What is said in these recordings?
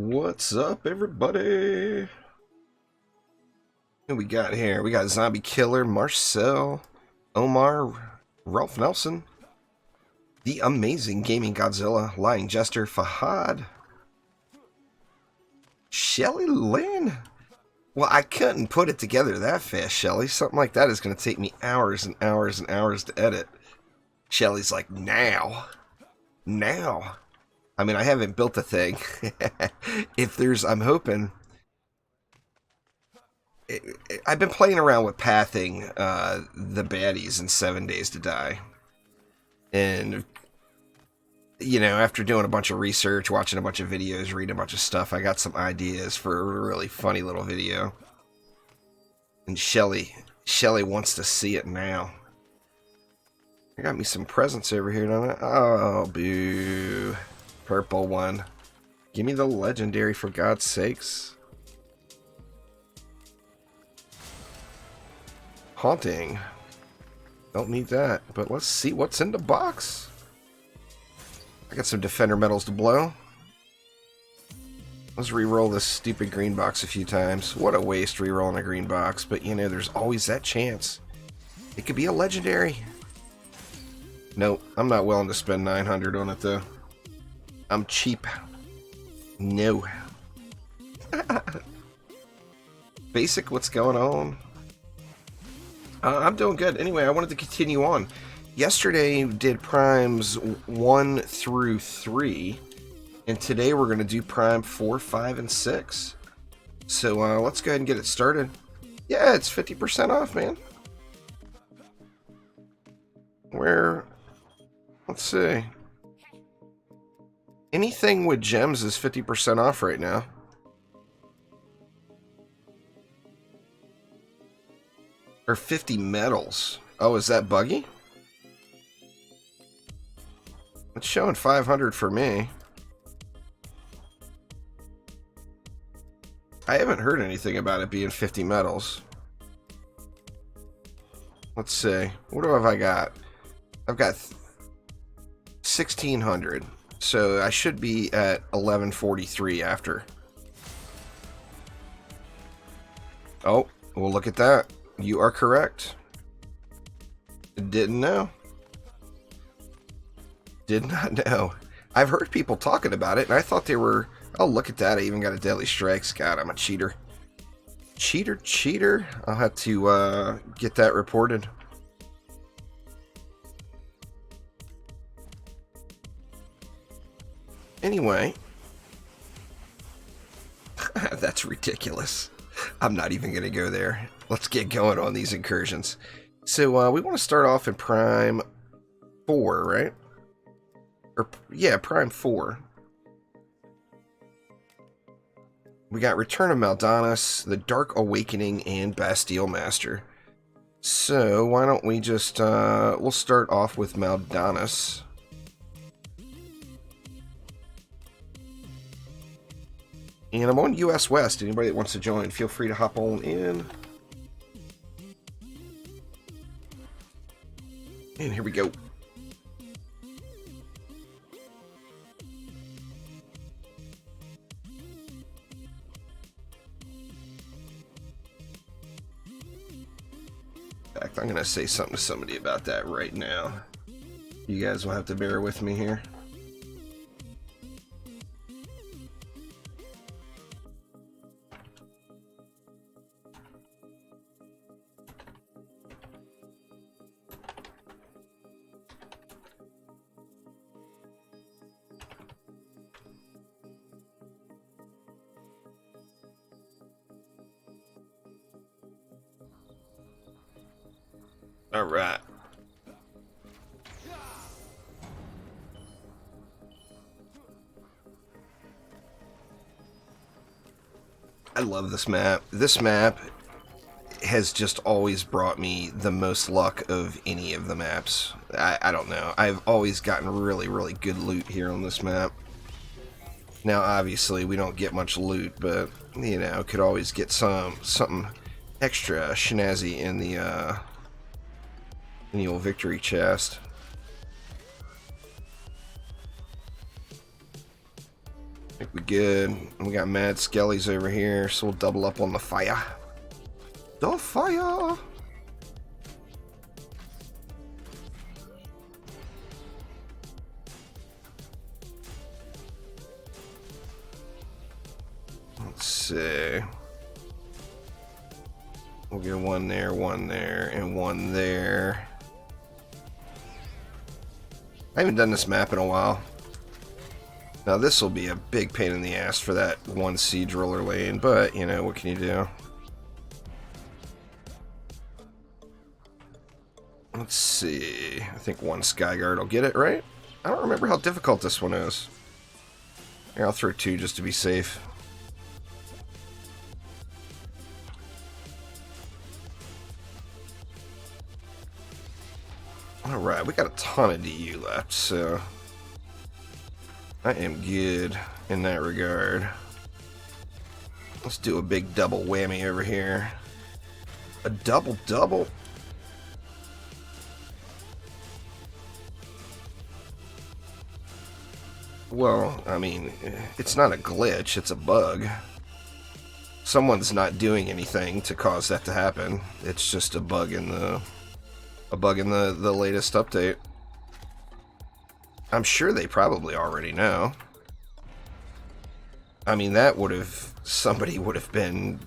What's up, everybody? What we got here? We got Zombie Killer, Marcel, Omar, Ralph Nelson, The Amazing Gaming Godzilla, Lying Jester, Fahad, Shelly Lynn. Well, I couldn't put it together that fast, Shelly. Something like that is going to take me hours and hours and hours to edit. Shelly's like, now. I mean, I haven't built a thing. I'm hoping. I've been playing around with pathing the baddies in 7 Days to Die. And, you know, after doing a bunch of research, watching a bunch of videos, reading a bunch of stuff, I got some ideas for a really funny little video. And Shelly wants to see it now. I got me some presents over here, don't I? Oh, boo. Purple one. Give me the legendary, for God's sakes. Haunting. Don't need that, but let's see what's in the box. I got some defender medals to blow. Let's re-roll this stupid green box a few times. What a waste re-rolling a green box, but you know, there's always that chance. It could be a legendary. Nope, I'm not willing to spend 900 on it though. I'm cheap. No. Basic, what's going on? I'm doing good. Anyway, I wanted to continue on. Yesterday did primes 1 through 3, and today we're going to do prime 4, 5, and 6. So let's go ahead and get it started. Yeah, it's 50% off, man. Let's see. Anything with gems is 50% off right now. Or 50 medals. Oh, is that buggy? It's showing 500 for me. I haven't heard anything about it being 50 medals. Let's see. What have I got? I've got 1,600. So I should be at 1143 after. Oh, well, look at that. You are correct. Didn't know. Did not know. I've heard people talking about it, and I thought they were... Oh, look at that. I even got a Deadly Strikes. God, I'm a cheater. Cheater. I'll have to get that reported. Anyway. That's ridiculous. I'm not even going to go there. Let's get going on these incursions. So, we want to start off in Prime 4, right? Yeah, Prime 4. We got Return of Mal'Donis, The Dark Awakening, and Bastille Master. So, why don't we just, we'll start off with Mal'Donis. And I'm on US West. Anybody that wants to join, feel free to hop on in. And here we go. In fact, I'm going to say something to somebody about that right now. You guys will have to bear with me here. All right. I love this map. This map has just always brought me the most luck of any of the maps. I don't know. I've always gotten really, really good loot here on this map. Now, obviously, we don't get much loot, but, you know, could always get something extra snazzy in the old victory chest. think we good. We got mad skellies over here, so we'll double up on the fire. The fire! Let's see. We'll get one there, and one there. I haven't done this map in a while. Now this will be a big pain in the ass for that one siege roller lane, but, you know, what can you do? Let's see. I think one Skyguard will get it, right? I don't remember how difficult this one is. Here, I'll throw 2 just to be safe. Alright, we got a ton of DU left, so I am good in that regard. Let's do a big double whammy over here. A double-double. Well, I mean, it's not a glitch, it's a bug. Someone's not doing anything to cause that to happen. It's just a bug in the latest update. I'm sure they probably already know. I mean, that would have... Somebody would have been...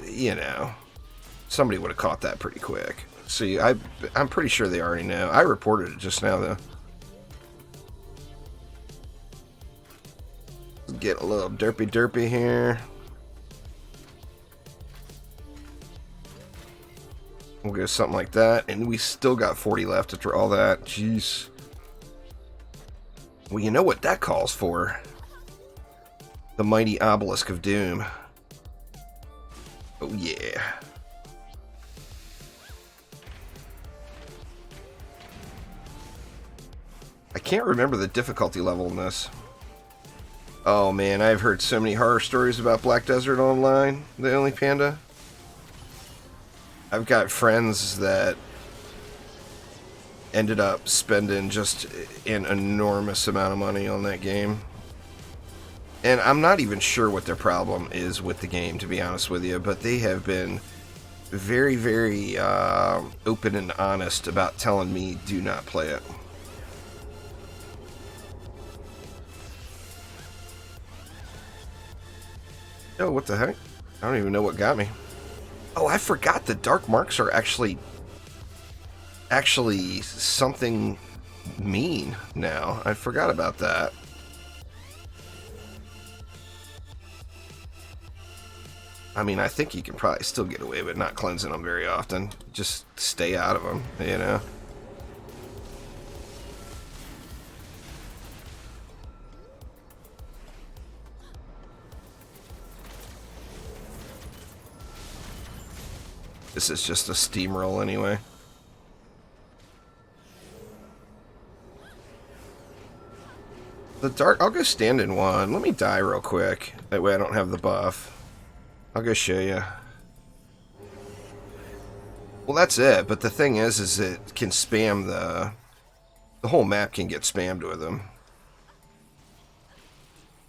You know... Somebody would have caught that pretty quick. See, I'm pretty sure they already know. I reported it just now, though. Get a little derpy here. We'll go something like that, and we still got 40 left after all that. Jeez. Well, you know what that calls for. The mighty obelisk of doom. Oh, yeah. I can't remember the difficulty level in this. Oh, man, I've heard so many horror stories about Black Desert Online, the Only Panda. I've got friends that ended up spending just an enormous amount of money on that game. And I'm not even sure what their problem is with the game, to be honest with you, but they have been very, very open and honest about telling me do not play it. Oh, what the heck? I don't even know what got me. Oh, I forgot the dark marks are actually something mean now. I forgot about that. I mean, I think you can probably still get away with not cleansing them very often. Just stay out of them, you know? This is just a steamroll anyway. The dark... I'll go stand in one. Let me die real quick. That way I don't have the buff. I'll go show you. Well, that's it. But the thing is it can spam the... The whole map can get spammed with them.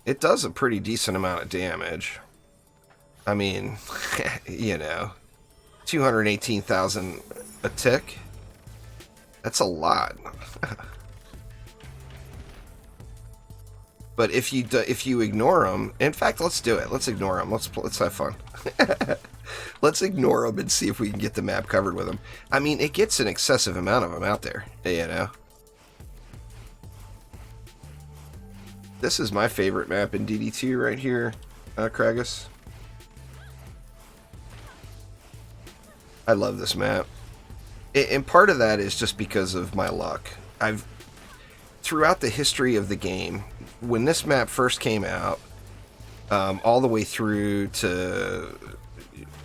It does a pretty decent amount of damage. I mean, you know... 218,000 a tick. That's a lot. But if you ignore them, in fact, let's do it. Let's ignore them. Let's have fun. Let's ignore them and see if we can get the map covered with them. I mean, it gets an excessive amount of them out there, you know. This is my favorite map in DD2 right here, Kragus. I love this map. And part of that is just because of my luck. Throughout the history of the game, when this map first came out, all the way through to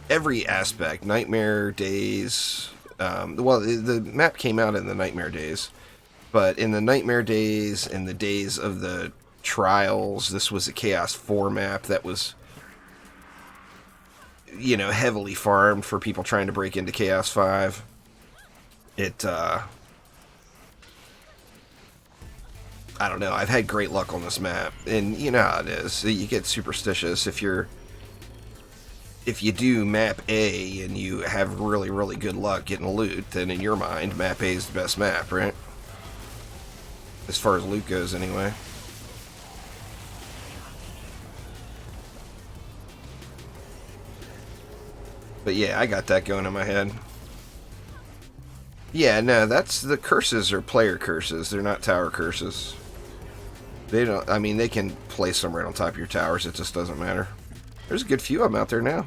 every aspect, Nightmare Days, well, the map came out in the Nightmare Days, but in the Nightmare Days and the days of the Trials, this was a Chaos 4 map that was... you know, heavily farmed for people trying to break into Chaos 5. I don't know. I've had great luck on this map, and you know how it is. You get superstitious if you do map A and you have really, really good luck getting loot. Then in your mind, map A is the best map, right? As far as loot goes, anyway. But yeah, I got that going in my head. Yeah, no, that's the curses are player curses. They're not tower curses. They don't. I mean, they can place them right on top of your towers. It just doesn't matter. There's a good few of them out there now.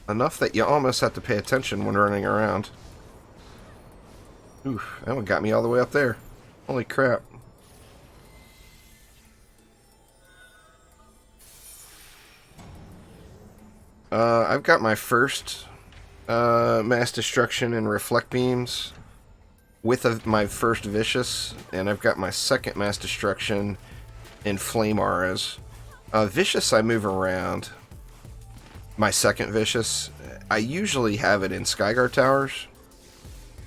Enough that you almost have to pay attention when running around. Oof, that one got me all the way up there. Holy crap. I've got my first mass destruction and reflect beams with my first vicious, and I've got my second mass destruction in flame auras. Vicious I move around. My second vicious, I usually have it in Skyguard towers,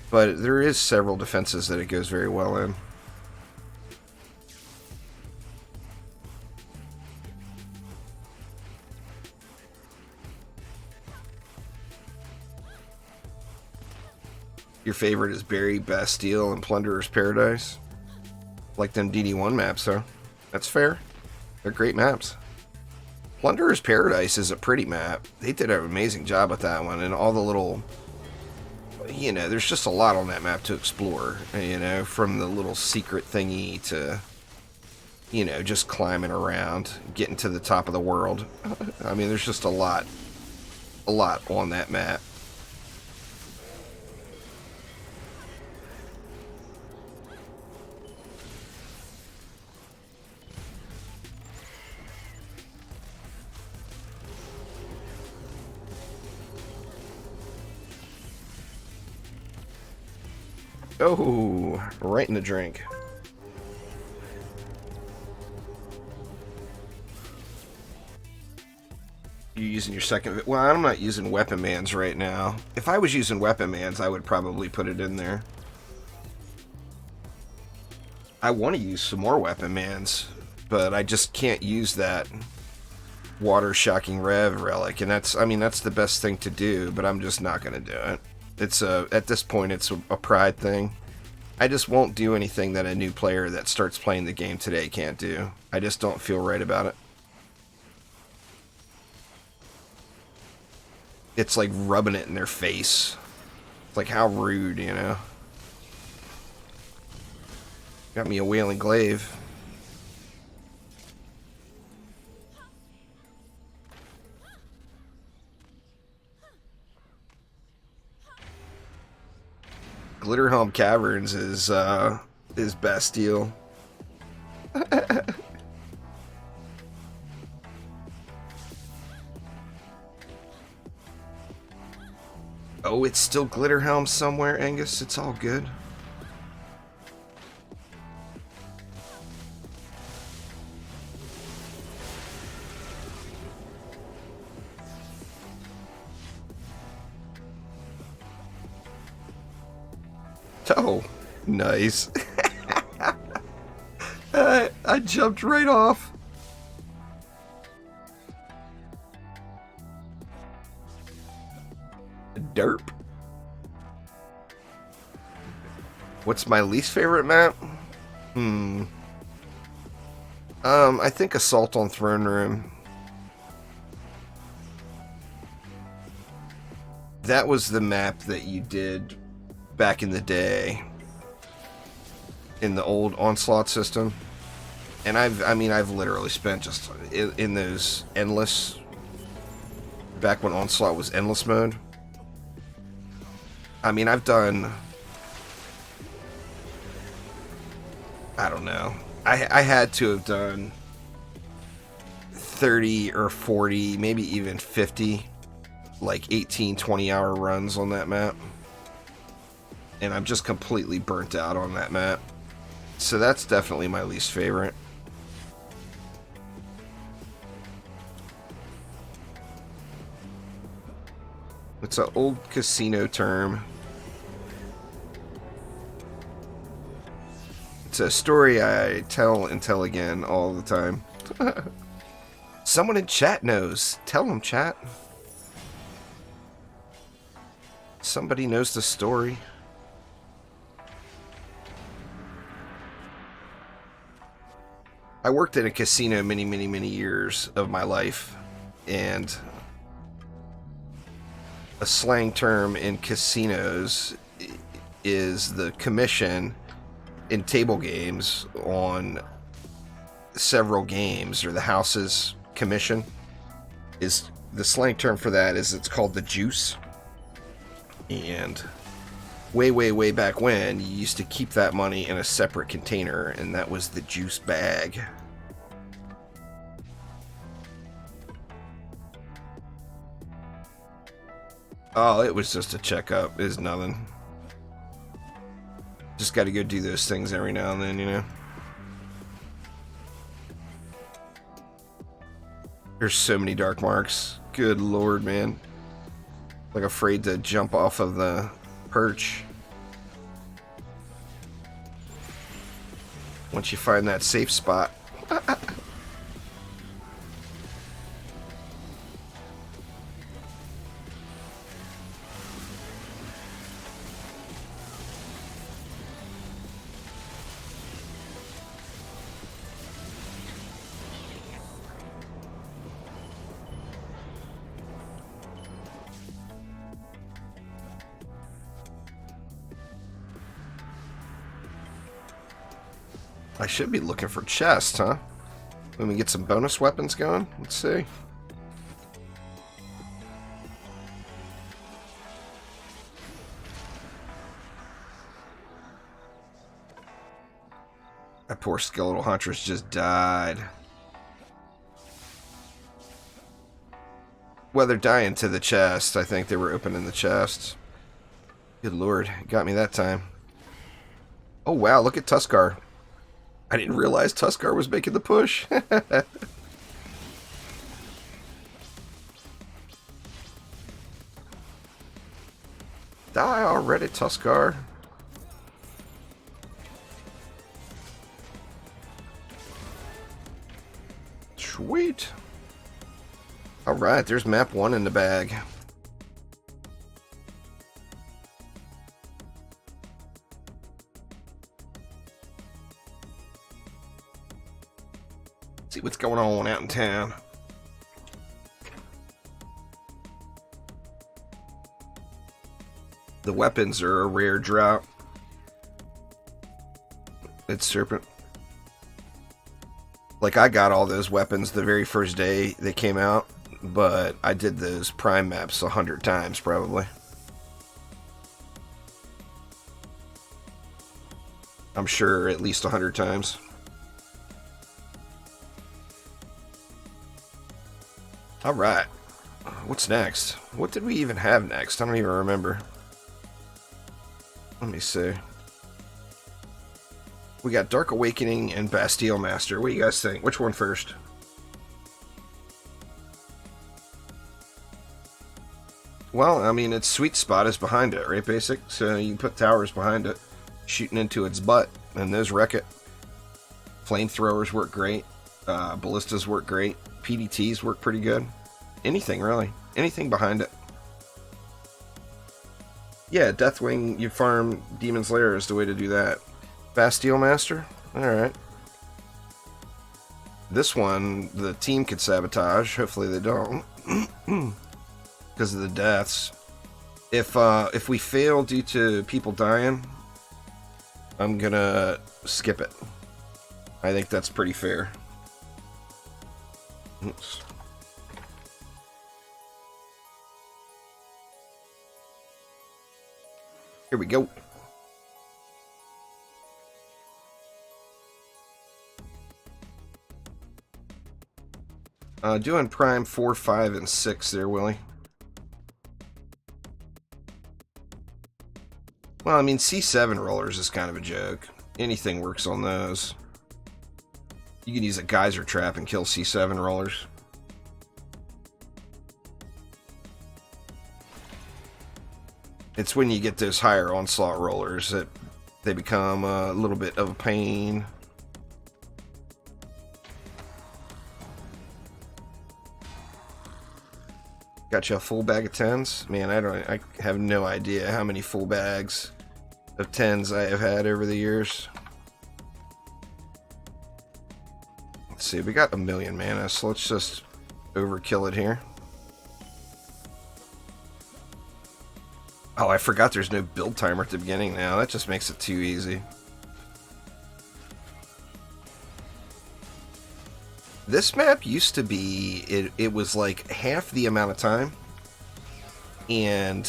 but there is several defenses that it goes very well in. Your favorite is Berry, Bastille, and Plunderer's Paradise? Like them DD1 maps, huh? That's fair. They're great maps. Plunderer's Paradise is a pretty map. They did an amazing job with that one, and all the little... You know, there's just a lot on that map to explore, you know, from the little secret thingy to, you know, just climbing around, getting to the top of the world. I mean, there's just a lot on that map. Oh, right in the drink. You using your second... Well, I'm not using Weapon Man's right now. If I was using Weapon Man's, I would probably put it in there. I want to use some more Weapon Man's, but I just can't use that Water Shocking Rev relic, and that's the best thing to do, but I'm just not going to do it. It's at this point, it's a pride thing. I just won't do anything that a new player that starts playing the game today can't do. I just don't feel right about it. It's like rubbing it in their face. It's like, how rude, you know? Got me a Wailing Glaive. Glitterhelm Caverns is Bastille. Oh, it's still Glitterhelm somewhere, Angus. It's all good. Oh, nice. I jumped right off. Derp. What's my least favorite map? I think Assault on Throne Room. That was the map that you did back in the day in the old Onslaught system, and I've literally spent just in those endless, back when Onslaught was endless mode. I mean, I've done, I don't know, I had to have done 30 or 40, maybe even 50, like 18-20 hour runs on that map. And I'm just completely burnt out on that map. So that's definitely my least favorite. It's an old casino term. It's a story I tell and tell again all the time. Someone in chat knows. Tell them, chat. Somebody knows the story. I worked in a casino many, many, many years of my life, and a slang term in casinos is the commission in table games on several games, or the house's commission. Is the slang term for that is it's called the juice. And way, way, way back when, you used to keep that money in a separate container, and that was the juice bag. Oh, it was just a checkup. It's nothing. Just got to go do those things every now and then, you know. There's so many dark marks. Good lord, man. Like afraid to jump off of the perch. Once you find that safe spot. I should be looking for chests, huh? Let me get some bonus weapons going. Let's see. That poor skeletal huntress just died. Well, they're dying to the chest. I think they were opening the chest. Good lord, got me that time. Oh wow, look at Tuskar. I didn't realize Tuskar was making the push. Die already, Tuskar. Sweet. Alright, there's map 1 in the bag. See what's going on out in town. The weapons are a rare drop. It's Serpent. Like, I got all those weapons the very first day they came out, but I did those prime maps 100 times probably. I'm sure at least 100 times. Alright, what's next? What did we even have next? I don't even remember. Let me see. We got Dark Awakening and Bastille Master. What do you guys think? Which one first? Well, I mean, its sweet spot is behind it, right, basic? So you can put towers behind it, shooting into its butt, and those wreck it. Flamethrowers work great. Ballistas work great. PDTs work pretty good. Anything, really. Anything behind it. Yeah, Deathwing, you farm Demon's Lair is the way to do that. Bastille Master? Alright. This one, the team could sabotage. Hopefully they don't. Because of the deaths. If we fail due to people dying, I'm gonna skip it. I think that's pretty fair. Oops. Here we go. Doing Prime 4, 5, and 6 there, Willie. Well, I mean, C7 rollers is kind of a joke. Anything works on those. You can use a geyser trap and kill C7 rollers. It's when you get those higher onslaught rollers that they become a little bit of a pain. Got you a full bag of 10s? Man, I have no idea how many full bags of 10s I have had over the years. Let's see, we got 1,000,000 mana, so let's just overkill it here. Oh, I forgot there's no build timer at the beginning now. That just makes it too easy. This map used to be, it was like half the amount of time, and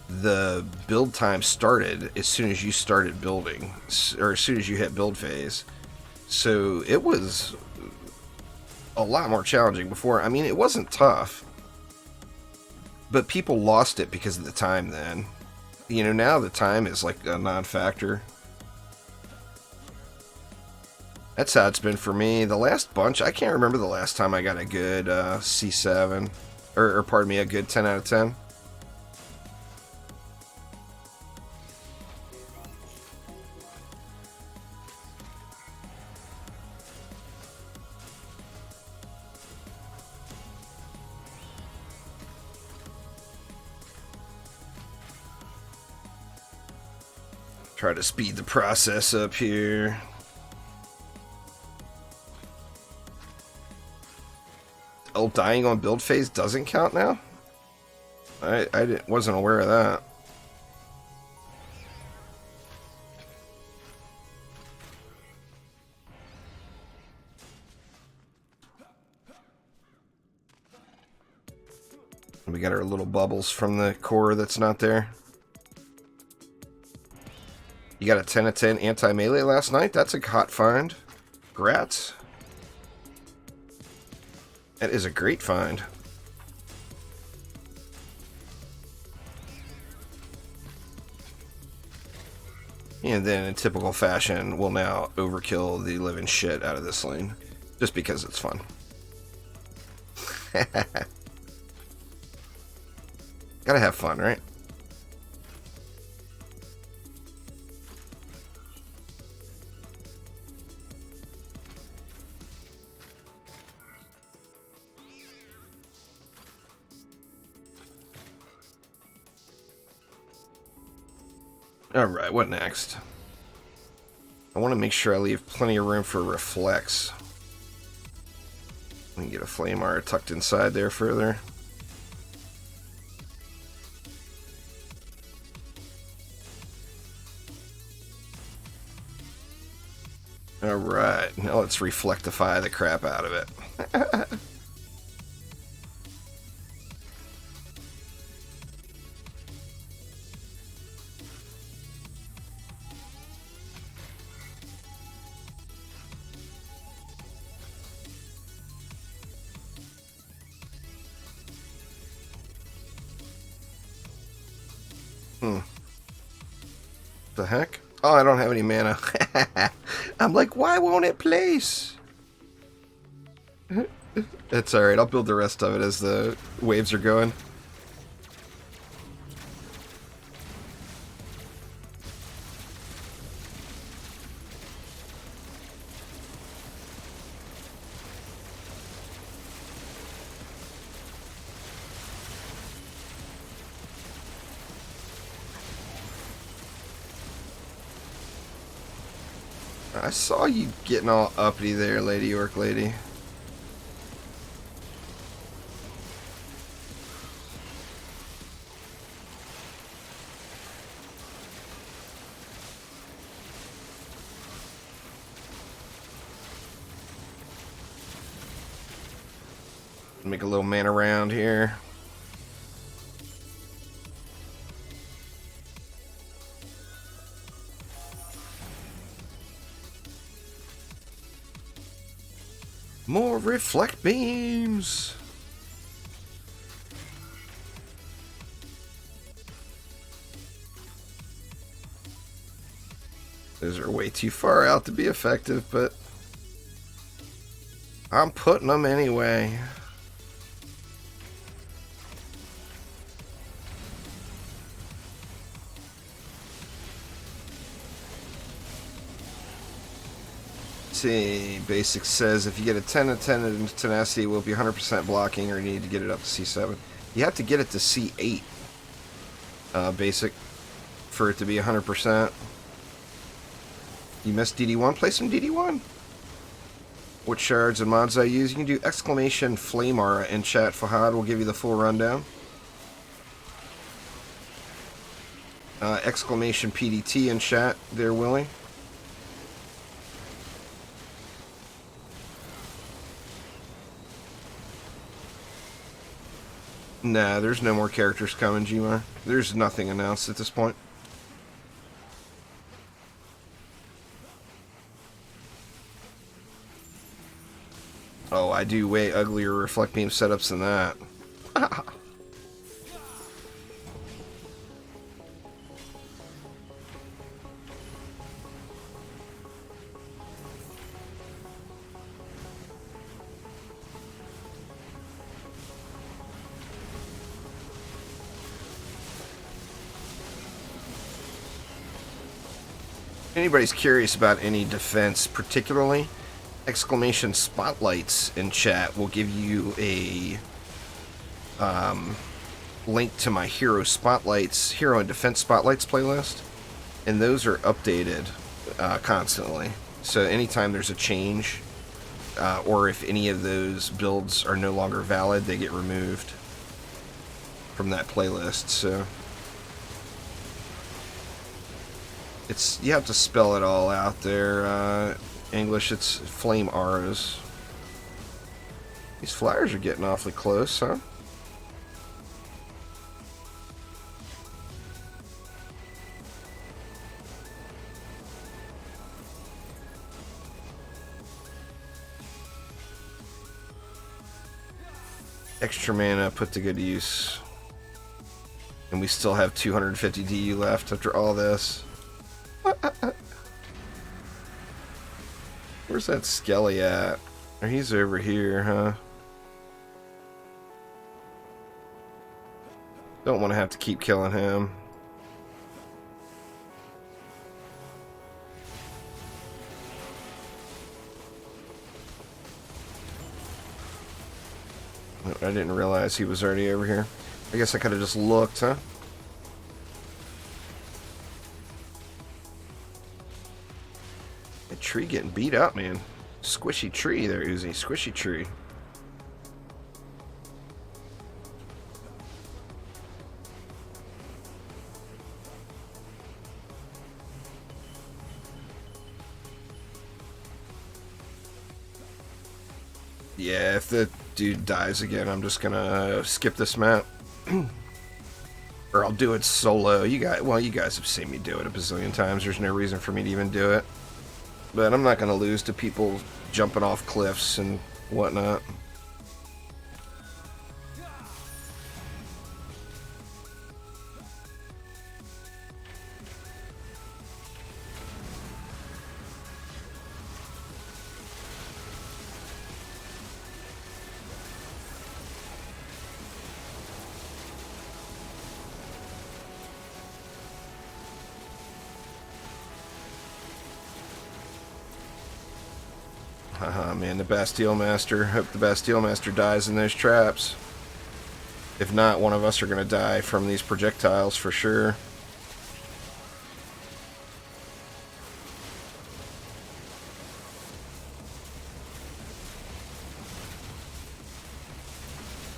the build time started as soon as you started building, or as soon as you hit build phase. So it was a lot more challenging before. I mean, it wasn't tough, but people lost it because of the time then. You know, now the time is like a non-factor. That's how it's been for me. The last bunch, I can't remember the last time I got a good C7. Or pardon me, a good 10 out of 10. Try to speed the process up here. Oh, dying on build phase doesn't count now? I wasn't aware of that. We got our little bubbles from the core that's not there. You got a 10 of 10 anti-melee last night? That's a hot find. Grats. That is a great find. And then in typical fashion, we'll now overkill the living shit out of this lane. Just because it's fun. Gotta have fun, right? Alright, what next? I want to make sure I leave plenty of room for reflex. We can get a flame arrow tucked inside there further. Alright, now let's reflectify the crap out of it. The heck? Oh, I don't have any mana. I'm like, why won't it place? It's alright, I'll build the rest of it as the waves are going. I saw you getting all uppity there, Lady Orc Lady. Make a little mana round here. More reflect beams. Those are way too far out to be effective, but I'm putting them anyway. See, Basic says if you get a 10 of 10 in tenacity, it will be 100% blocking, or you need to get it up to C7. You have to get it to C8, Basic, for it to be 100%. You missed DD1? Play some DD1. What shards and mods I use? You can do exclamation flame aura in chat. Fahad will give you the full rundown. Exclamation PDT in chat there, Willie. Nah, there's no more characters coming, Gmar. There's nothing announced at this point. Oh, I do way uglier reflect beam setups than that. If anybody's curious about any defense, particularly, exclamation spotlights in chat will give you a link to my hero and defense spotlights playlist, and those are updated constantly. So anytime there's a change, or if any of those builds are no longer valid, they get removed from that playlist. So you have to spell it all out there. English, it's flame auras. These flyers are getting awfully close, huh? Extra mana put to good use. And we still have 250 DU left after all this. Where's that Skelly at? Oh, he's over here, huh? Don't want to have to keep killing him. I didn't realize he was already over here. I guess I could have just looked, huh? The tree getting beat up, man. Squishy tree there, Uzi. Squishy tree. Yeah, if the dude dies again, I'm just gonna skip this map. Or I'll do it solo. You guys have seen me do it a bazillion times. There's no reason for me to even do it. But I'm not gonna lose to people jumping off cliffs and whatnot. Haha, man, the Bastille Master. Hope the Bastille Master dies in those traps. If not, one of us are going to die from these projectiles for sure.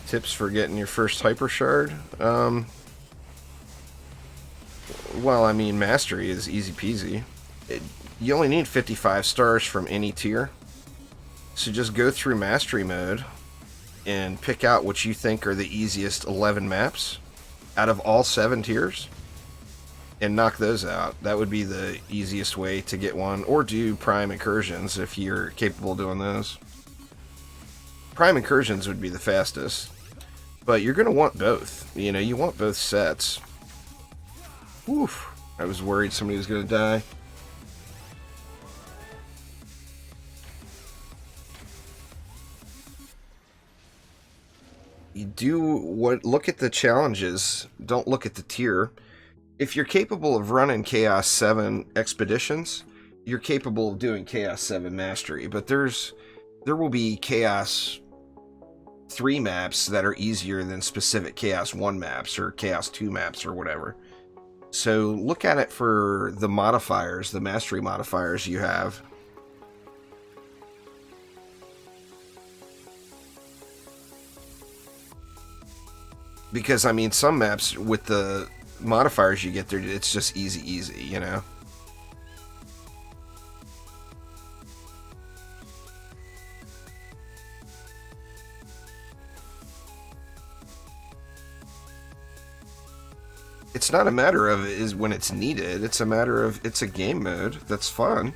Tips for getting your first Hyper Shard? Well, I mean, Mastery is easy peasy. You only need 55 stars from any tier. So just go through Mastery mode and pick out what you think are the easiest 11 maps out of all 7 tiers and knock those out. That would be the easiest way to get one. Or do Prime Incursions if you're capable of doing those. Prime Incursions would be the fastest. But you're going to want both. You know, you want both sets. Oof. I was worried somebody was going to die. Look at the challenges, don't look at the tier. If you're capable of running Chaos 7 expeditions, you're capable of doing Chaos 7 Mastery, but there will be Chaos 3 maps that are easier than specific Chaos 1 maps or Chaos 2 maps or whatever. So look at it for the modifiers, the mastery modifiers you have. Because, I mean, some maps with the modifiers you get there, it's just easy, you know? It's not a matter of is when it's needed. It's a matter of it's a game mode that's fun.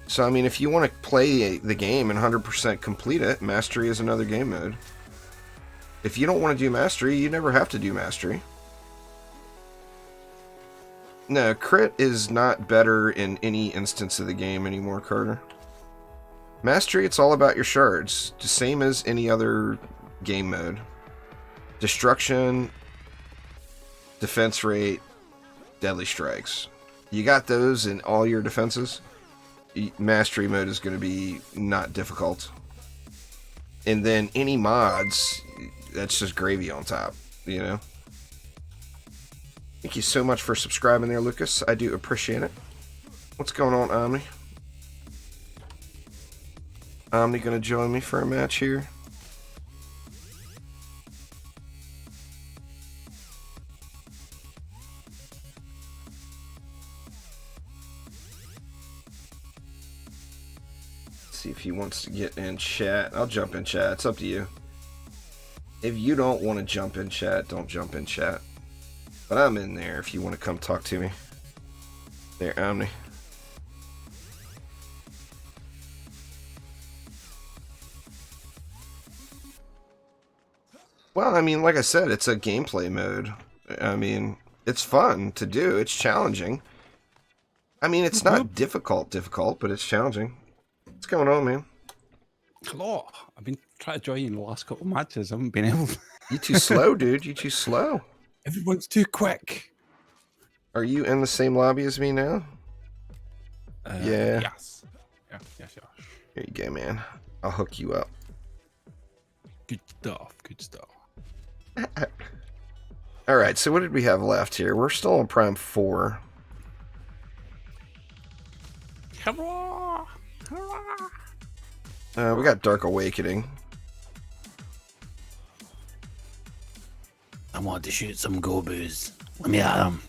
So, I mean, if you want to play the game and 100% complete it, Mastery is another game mode. If you don't want to do Mastery, you never have to do Mastery. No, Crit is not better in any instance of the game anymore, Carter. Mastery, it's all about your shards. The same as any other game mode. Destruction, defense rate, deadly strikes. You got those in all your defenses. Mastery mode is going to be not difficult. And then any mods, that's just gravy on top, you know? Thank you so much for subscribing there, Lucas. I do appreciate it. What's going on, Omni? Omni going to join me for a match here? See if he wants to get in chat. I'll jump in chat. It's up to you. If you don't want to jump in chat, don't jump in chat. But I'm in there if you want to come talk to me. There, Omni. Well, I mean, like I said, it's a gameplay mode. I mean, it's fun to do. It's challenging. I mean, it's not difficult, but it's challenging. What's going on, man? Hello. I've been trying to join you in the last couple of matches. I haven't been able to. You too slow, dude. You too slow. Everyone's too quick. Are you in the same lobby as me now? Yeah. Yes. Yes. Here you go, man. I'll hook you up. Good stuff. All right, so what did we have left here? We're still on Prime 4. Hurrah! We got Dark Awakening. I want to shoot some goboos. Let me at him.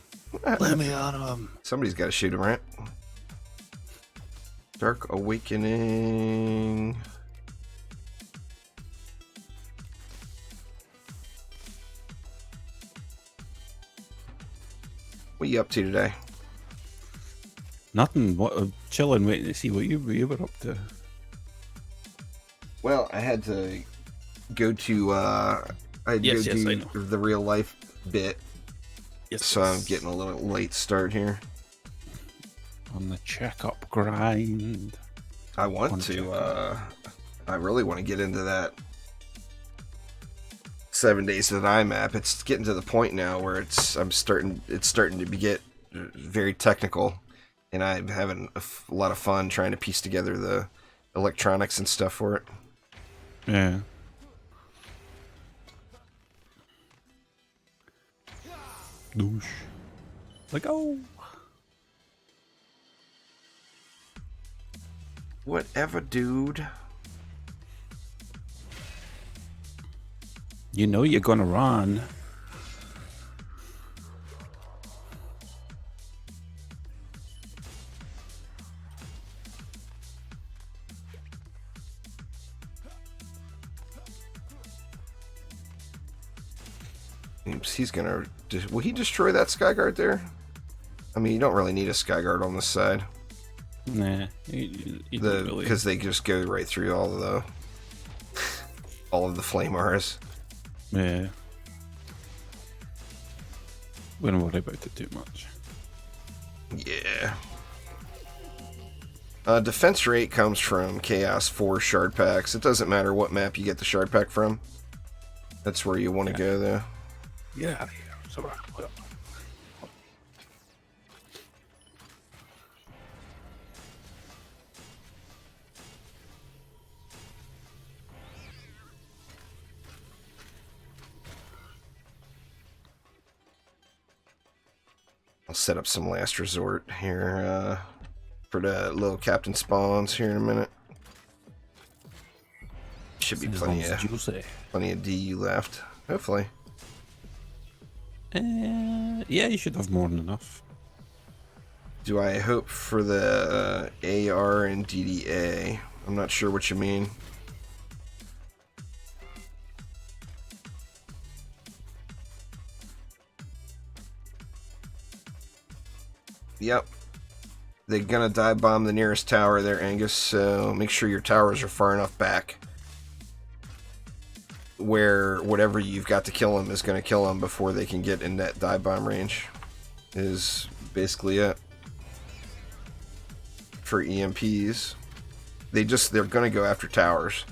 Let me at him. Somebody's got to shoot him, right? Dark Awakening. What are you up to today? Nothing. Chilling, waiting to see what you were up to. Well, I had to go to the real life bit. Yes. So I'm getting a little late start here. On the checkup grind. I really want to get into that 7 Days to Die map. It's getting to the point now where it's starting to get very technical, and I'm having a lot of fun trying to piece together the electronics and stuff for it. Yeah. Douche. Like, oh. Whatever, dude. You know you're gonna run. Oops, he's gonna... Will he destroy that Skyguard there? I mean, you don't really need a Skyguard on this side. Nah. Because they just go right through all of the flame auras. Yeah. We don't worry about it too much. Yeah. Defense rate comes from Chaos 4 shard packs. It doesn't matter what map you get the shard pack from. That's where you want to go, though. Yeah. set up some last resort here for the little captain spawns here in a minute. Should be plenty of DU left, hopefully. Yeah, you should have more than enough. Do I hope for the AR and DDA? I'm not sure what you mean. Yep. They're gonna dive bomb the nearest tower there, Angus, so make sure your towers are far enough back where whatever you've got to kill them is gonna kill them before they can get in that dive bomb range. Is basically it. For EMPs. They're gonna go after towers.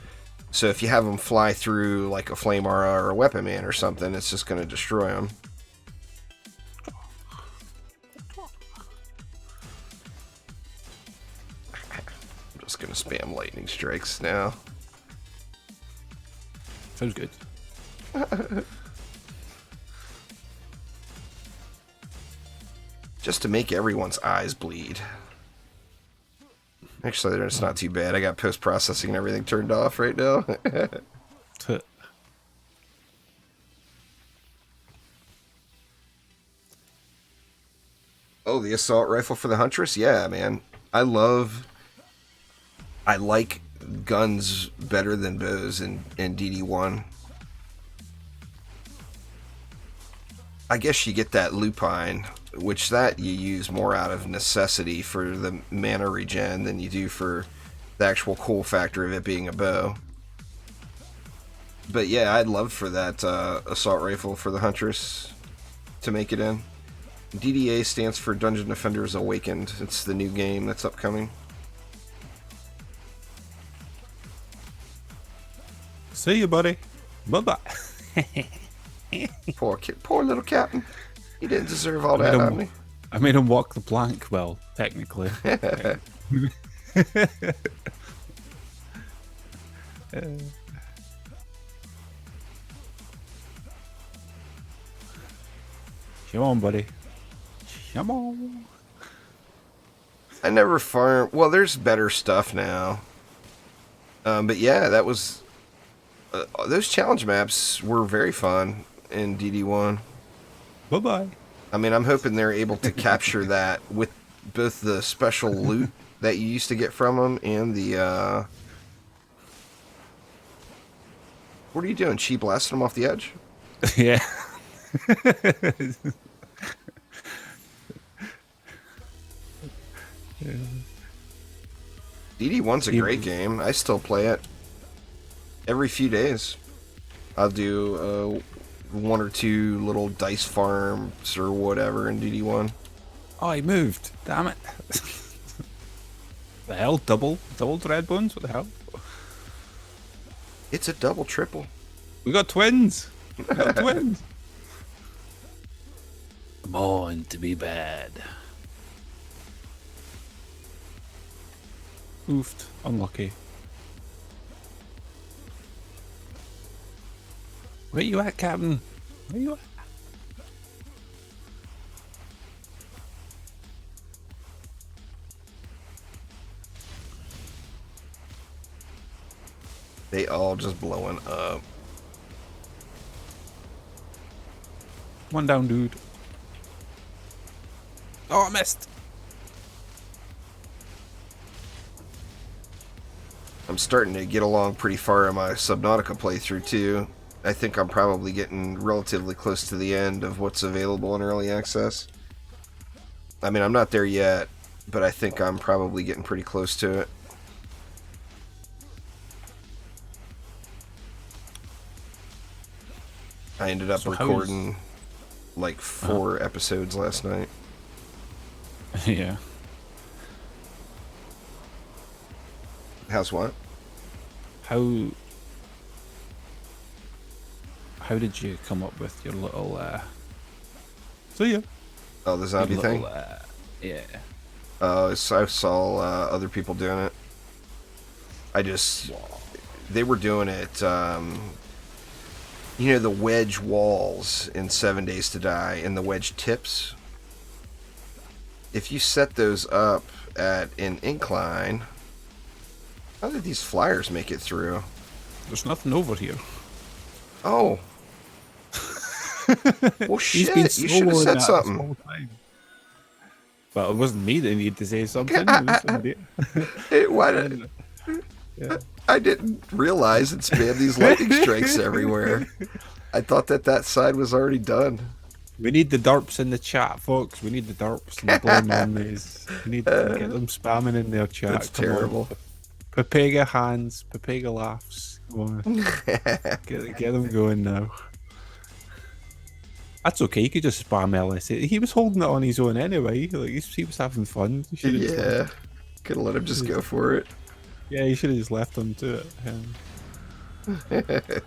So if you have them fly through like a flame aura or a weapon man or something, it's just gonna destroy them. I'm just gonna spam lightning strikes now. Sounds good. Just to make everyone's eyes bleed. Actually, it's not too bad. I got post-processing and everything turned off right now. Oh, the assault rifle for the Huntress? Yeah, man. I like guns better than bows in DD1. I guess you get that lupine, which that you use more out of necessity for the mana regen than you do for the actual cool factor of it being a bow. But yeah, I'd love for that assault rifle for the Huntress to make it in. DDA stands for Dungeon Defenders Awakened. It's the new game that's upcoming. See you, buddy. Bye-bye. Poor little captain. He didn't deserve all that, did he? I made him walk the plank, well, technically. Come on, buddy. Come on. I never farm. Well, there's better stuff now. But yeah, that was... those challenge maps were very fun in DD1. Bye-bye. I mean, I'm hoping they're able to capture that with both the special loot that you used to get from them and the... What are you doing? Chi blasting them off the edge? Yeah. DD1's a great game. I still play it every few days. I'll do one or two little dice farms or whatever in DD1. Oh, he moved. Damn it. The hell? Double red bones? What the hell? It's a double triple. We got twins. We got twins. Born to be bad. Oofed. Unlucky. Where you at, Captain? Where you at? They all just blowing up. One down, dude. Oh, I missed. I'm starting to get along pretty far in my Subnautica playthrough too. I think I'm probably getting relatively close to the end of what's available in early access. I mean, I'm not there yet, but I think I'm probably getting pretty close to it. I ended up recording like 4 episodes last night. Yeah. How's what? How did you come up with your little see ya? Oh, the zombie little, thing? Yeah. I saw other people doing it. They were doing it, you know, the wedge walls in 7 Days to Die and the wedge tips. if you set those up at an incline, how did these flyers make it through? There's nothing over here. Oh. Well, He's been shit. You should have soloing said that something. this whole time. But it wasn't me that needed to say something. It was somebody. Why did... Yeah. I didn't realize it spammed these lightning strikes everywhere. I thought that side was already done. We need the derps in the chat, folks. We need the derps and the blue nominees. We need to get them spamming in their chat. That's Come terrible. on. Papega hands, Papega laughs. Come on. Get them going now. That's okay. You could just spam LSA. He was holding it on his own anyway. Like he was having fun. Yeah. Could have let him just go for it. Yeah, you should have just left him to it.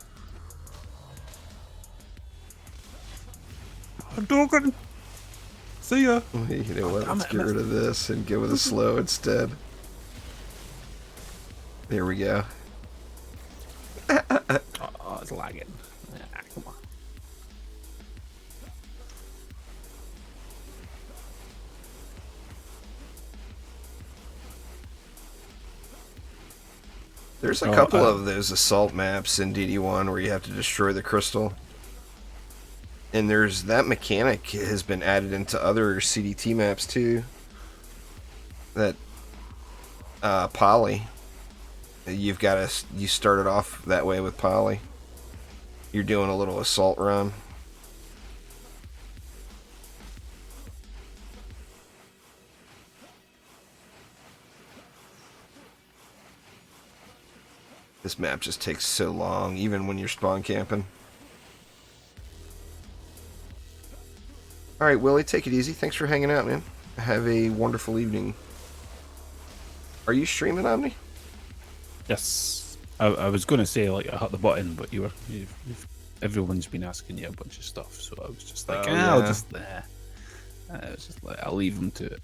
Dogan. See ya. You know what? Let's get rid of this and go with a slow instead. There we go. Oh, it's lagging. Come on. There's a couple of those assault maps in DD1 where you have to destroy the crystal. And there's that mechanic has been added into other CDT maps too. That poly. You started off that way with poly. You're doing a little assault run. This map just takes so long, even when you're spawn camping. Alright, Willie, take it easy. Thanks for hanging out, man. Have a wonderful evening. Are you streaming, Omni? Yes. I was going to say, like, I hit the button, but everyone's been asking you a bunch of stuff, so I was just like, I'll just, I was just like, I'll leave them to it.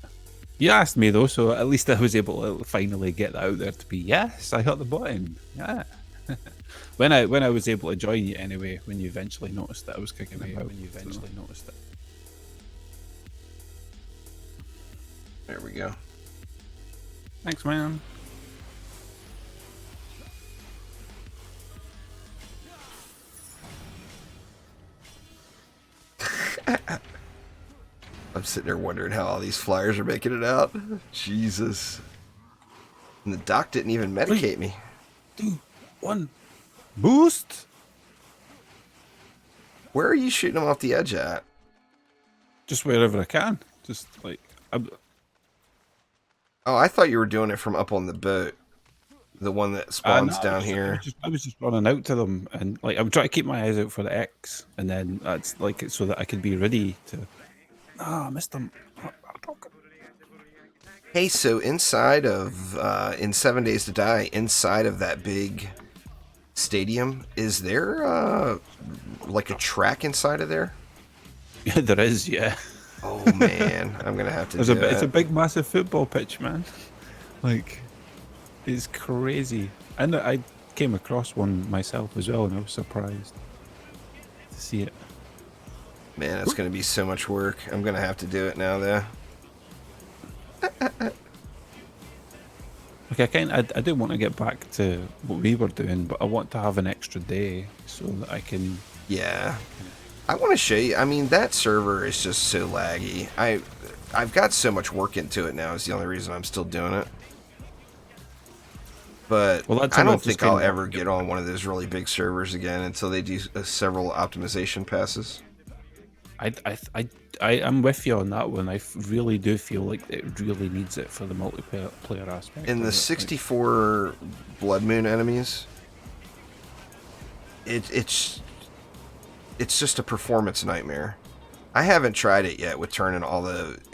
You asked me, though, so at least I was able to finally get that out there to be, yes, I hit the button. Yeah. when I was able to join you anyway, when you eventually noticed that I was kicking about. There we go. Thanks, man. I'm sitting there wondering how all these flyers are making it out. Jesus. And the doc didn't even medicate me. 2, 1, boost. Where are you shooting them off the edge at? Just wherever I can. Just like Oh, I thought you were doing it from up on the boat. The one that spawns down here. I was just running out to them, and like I'm trying to keep my eyes out for the X, and then that's like so that I could be ready to. Ah, I missed them. Hey, so inside of in 7 Days to Die, inside of that big stadium, is there like a track inside of there? Yeah, there is. Yeah. Oh man, I'm gonna have to. It's a big, massive football pitch, man. Like, it's crazy. And I came across one myself as well, and I was surprised to see it. Man, that's gonna be so much work. I'm gonna have to do it now, though. Like I do want to get back to what we were doing, but I want to have an extra day so that I can. Yeah. I want to show you. I mean, that server is just so laggy. I've got so much work into it now. Is the only reason I'm still doing it. But I don't think I'll ever get on one of those really big servers again until they do several optimization passes. I'm with you on that one. I really do feel like it really needs it for the multiplayer aspect. In the 64 Blood Moon enemies, it's just a performance nightmare. I haven't tried it yet with turning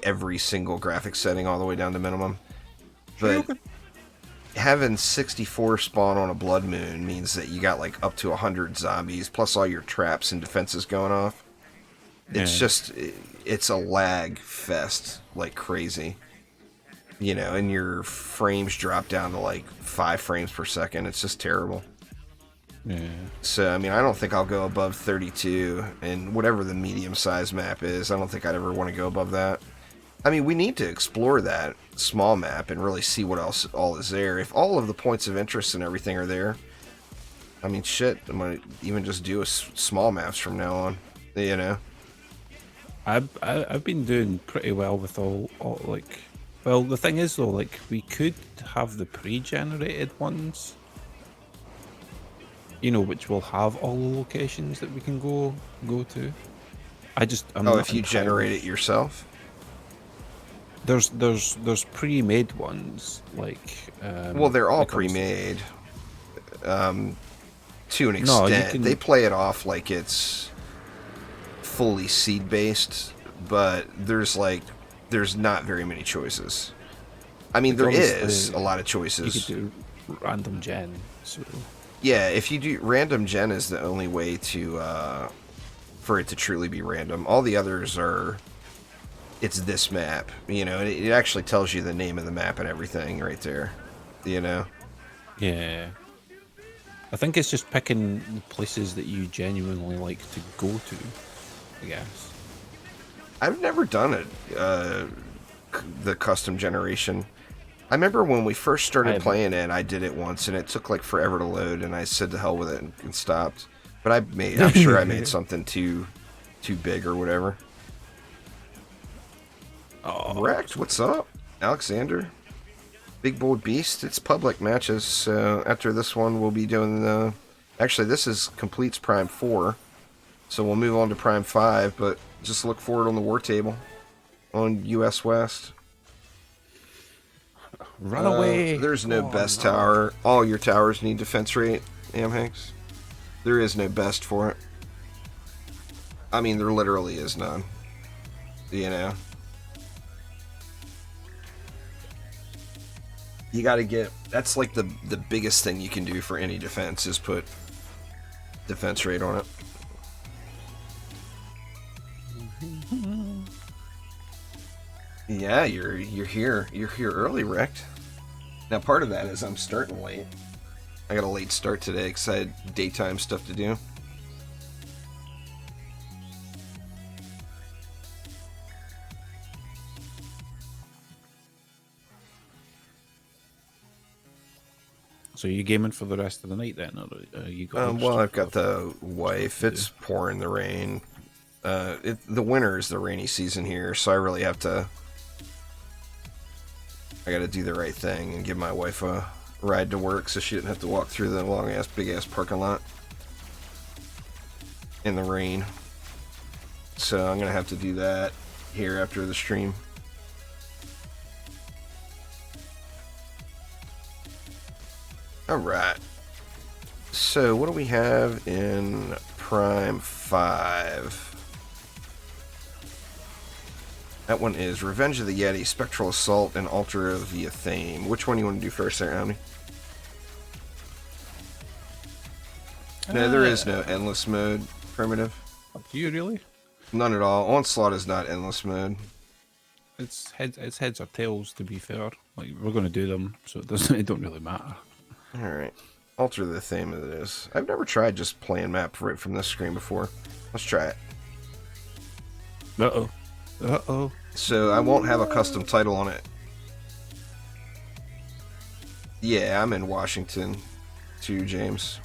every single graphics setting all the way down to minimum. But having 64 spawn on a Blood Moon means that you got like up to 100 zombies, plus all your traps and defenses going off. It's a lag fest like crazy. You know, and your frames drop down to like 5 frames per second. It's just terrible. Yeah. So, I mean, I don't think I'll go above 32, and whatever the medium-sized map is, I don't think I'd ever want to go above that. I mean, we need to explore that small map and really see what else all is there. If all of the points of interest and everything are there, I mean, shit, I might even just do small maps from now on, you know? I've been doing pretty well with all like. Well, the thing is though, like we could have the pre-generated ones, you know, which will have all the locations that we can go to. I'm Oh, not if you generate it yourself? There's pre-made ones like. Well, they're all like pre-made. To an No, you extent, can- they play it off like it's fully seed-based, but there's not very many choices. I mean, Like, there obviously, is a lot of You choices. could do random gen, so Yeah, if you do random gen is the only way to for it to truly be random. All the others are it's this map, you know, and it actually tells you the name of the map and everything right there, you know. yeah. I think it's just picking places that you genuinely like to go to, I guess. I've never done it, the custom generation. I remember when we first started playing it, I did it once, and it took like forever to load, and I said to hell with it and stopped. But I'm sure I made something too big or whatever. Oh, Wrecked, what's up, Alexander? Big Bold Beast. It's public matches, so after this one, we'll be doing the. Actually, this completes Prime 4, so we'll move on to Prime 5. But just look for it on the War Table on US West. run away! There's no best tower. All your towers need defense rate, Hanks. There is no best for it. I mean, there literally is none. You know? You gotta get... That's like the biggest thing you can do for any defense is put defense rate on it. Yeah, you're here. You're here early, Wrecked. Now, part of that is I'm starting late. I got a late start today because I had daytime stuff to do. So you gaming for the rest of the night then, or you got? Well, I've got the wife. It's pouring the rain. The winter is the rainy season here, so I really have to. I got to do the right thing and give my wife a ride to work, so she didn't have to walk through the long ass, big ass parking lot in the rain. So I'm gonna have to do that here after the stream. Alright. So, what do we have in Prime 5? That one is Revenge of the Yeti, Spectral Assault, and Altar of the Athame. Which one do you want to do first there, Omni? No, there is no endless mode primitive. Do you really? None at all. Onslaught is not endless mode. It's heads or tails. To be fair, like we're going to do them, so it doesn't. It don't really matter. Alright. Alter the theme of this. I've never tried just playing map right from this screen before. Let's try it. Uh-oh. Uh-oh. So I won't have a custom title on it. Yeah, I'm in Washington too, James.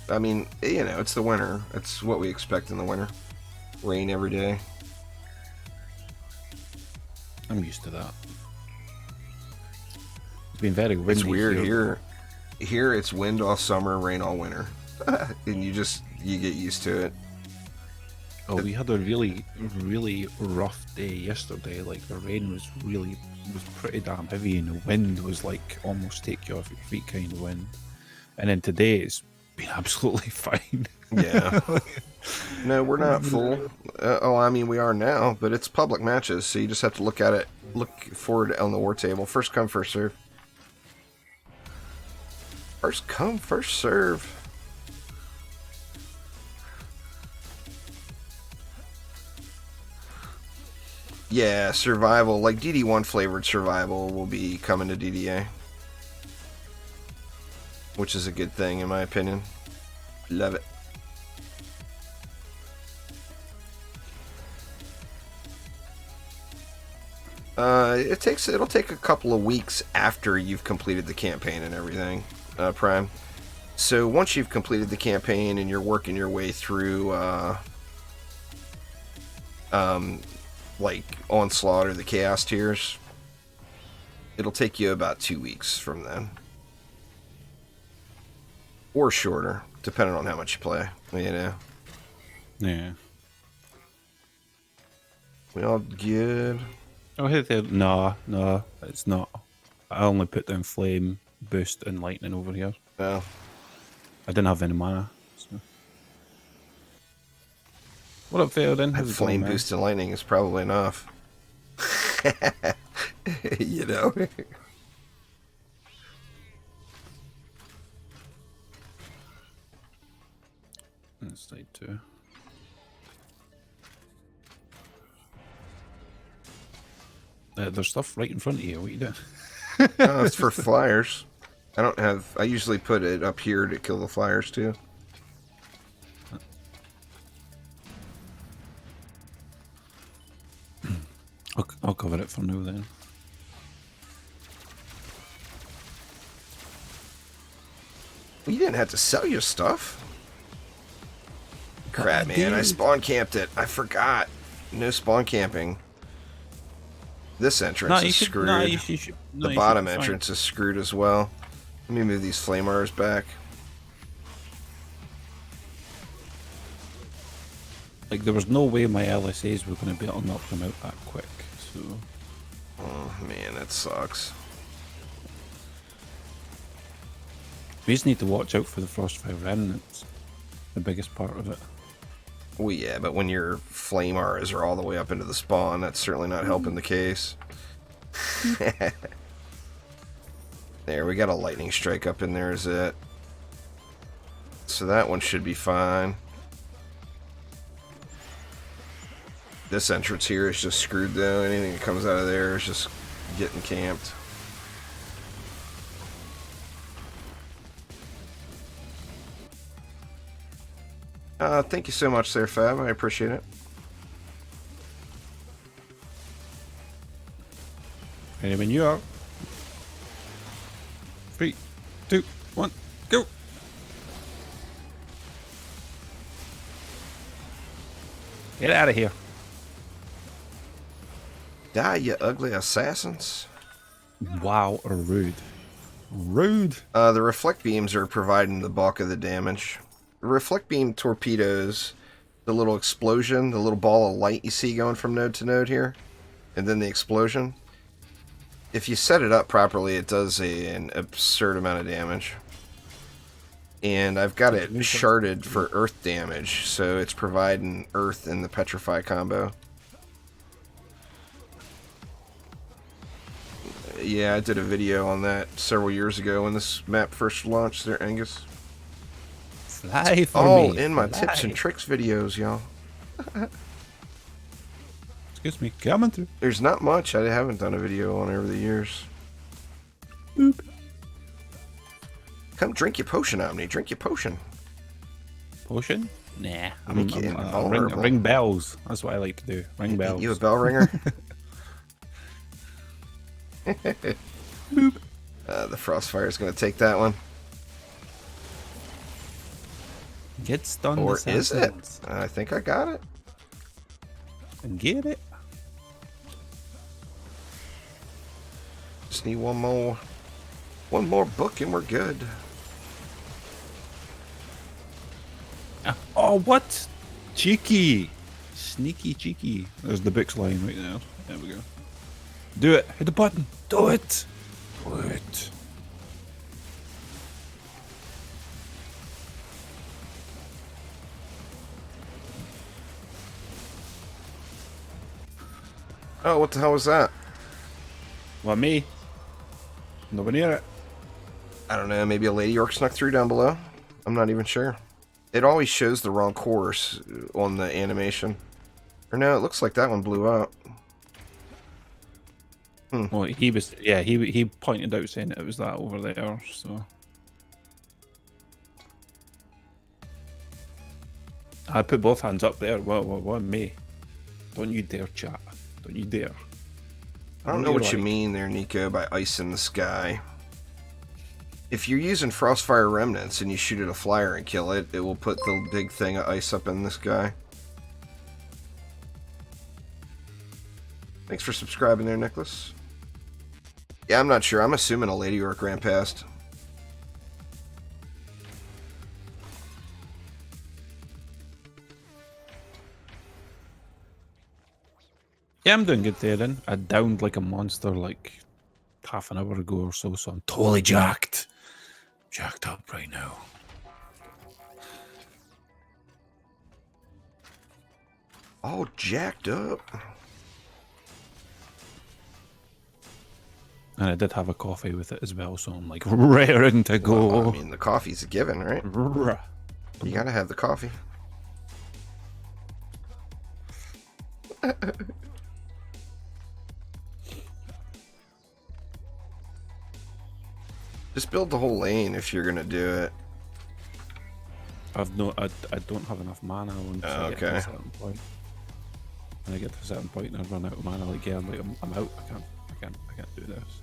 I mean, you know, it's the winter. That's what we expect in the winter. Rain every day. I'm used to that. It's been very windy. It's weird here. Here it's wind all summer, rain all winter. And you get used to it. Oh, we had a really, really rough day yesterday. Like the rain was pretty damn heavy, and the wind was like almost take you off your feet kind of wind. And then today it's been absolutely fine. Yeah. No, we're not full. I mean, we are now, but it's public matches, so you just have to look at it. Look forward on the War Table. First come, first serve. First come, first serve. Yeah, survival, like DD1 flavored survival will be coming to DDA. Which is a good thing in my opinion. Love it. It'll take a couple of weeks after you've completed the campaign and everything, Prime. So once you've completed the campaign and you're working your way through, like Onslaught or the Chaos tiers, it'll take you about 2 weeks from then, or shorter, depending on how much you play. You know. Yeah. We all good? Oh, hey there. No, it's not. I only put down flame, boost, and lightning over here. No. I didn't have any mana. So. What up, Theoden? That flame boost and lightning is probably enough. You know? That's side 2. There's stuff right in front of you. What are you doing? Oh, it's for flyers. I usually put it up here to kill the flyers too. I'll cover it for now then. You didn't have to sell your stuff. Crap, man. Dude. I spawn camped it. I forgot. No spawn camping. This entrance is screwed. The bottom entrance is screwed as well. Let me move these flame arrows back. Like, there was no way my LSAs were going to be able to knock them out that quick, so... Oh, man, that sucks. We just need to watch out for the Frostfire Remnants. The biggest part of it. Well, yeah, but when your flame arrows are all the way up into the spawn, that's certainly not helping the case. There, we got a lightning strike up in there, is it? So that one should be fine. This entrance here is just screwed though. Anything that comes out of there is just getting camped. Thank you so much there, Fab. I appreciate it. Ready when you are. 3, 2, 1, go! Get out of here. Die, you ugly assassins. Wow, rude. Rude. The reflect beams are providing the bulk of the damage. The reflect beam torpedoes the little explosion, the little ball of light you see going from node to node here, and then the explosion. If you set it up properly, it does an absurd amount of damage. And I've got it sharded for earth damage, so it's providing earth in the petrify combo. Yeah, I did a video on that several years ago when this map first launched there, Angus. Fly for all me. In my Fly. tips and tricks videos, y'all. Excuse me, coming through. There's not much I haven't done a video on over the years. Boop. Come drink your potion, Omni. Drink your potion. Potion? Nah. Ring bells. That's what I like to do. Ring bells. You a bell ringer? Boop. The Frostfire is going to take that one. Get stunned. Or is it? I think I got it. And get it. Just need one more book and we're good. Oh, what? Cheeky. Sneaky cheeky. There's the books line right there. There we go. Do it. Hit the button. Do it. Do it. Oh, what the hell was that? What, me? Nobody near it. I don't know. Maybe a lady orc snuck through down below. I'm not even sure. It always shows the wrong course on the animation. Or no, it looks like that one blew up. Well, he was, yeah, he pointed out saying it was that over there, so. I put both hands up there. What, me? Don't you dare, chat. Don't you dare. I don't know what you mean there, Nico, by ice in the sky. If you're using Frostfire Remnants and you shoot at a flyer and kill it, it will put the big thing of ice up in the sky. Thanks for subscribing there, Nicholas. Yeah, I'm not sure. I'm assuming a Lady Orc ran past. Yeah, I'm doing good there then. I downed like a monster like half an hour ago or so, so I'm totally jacked. Jacked up right now. All jacked up. And I did have a coffee with it as well, so I'm like raring to go. Well, I mean, the coffee's a given, right? You gotta have the coffee. Just build the whole lane if you're gonna do it. I don't have enough mana once I get to a certain point. When I get to a certain point and I run out of mana, like I'm out. I can't do this.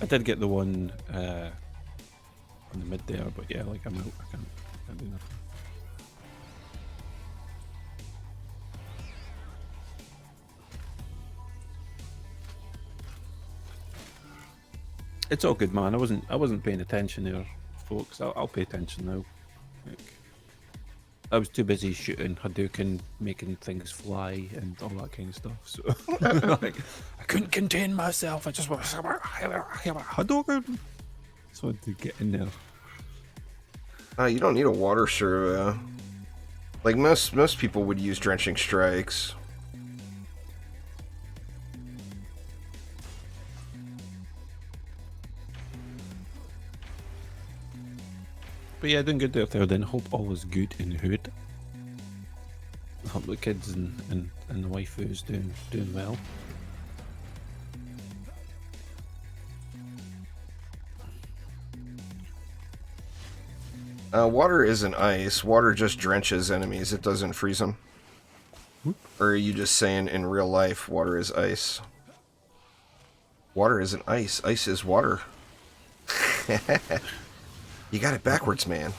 I did get the one on the mid there, but yeah, like I'm out. I can't do nothing. It's all good, man. I wasn't paying attention there, folks. I'll pay attention now. Like, I was too busy shooting Hadouken, making things fly, and all that kind of stuff. So like, I couldn't contain myself. I just went Hadouken. So I had to get in there. You don't need a water servo. Like most people would use drenching strikes. But yeah, doing good there then. Hope all is good in the hood. Hope the kids and the waifus doing well. Water isn't ice. Water just drenches enemies. It doesn't freeze them. Or are you just saying in real life water is ice? Water isn't ice. Ice is water. You got it backwards, man.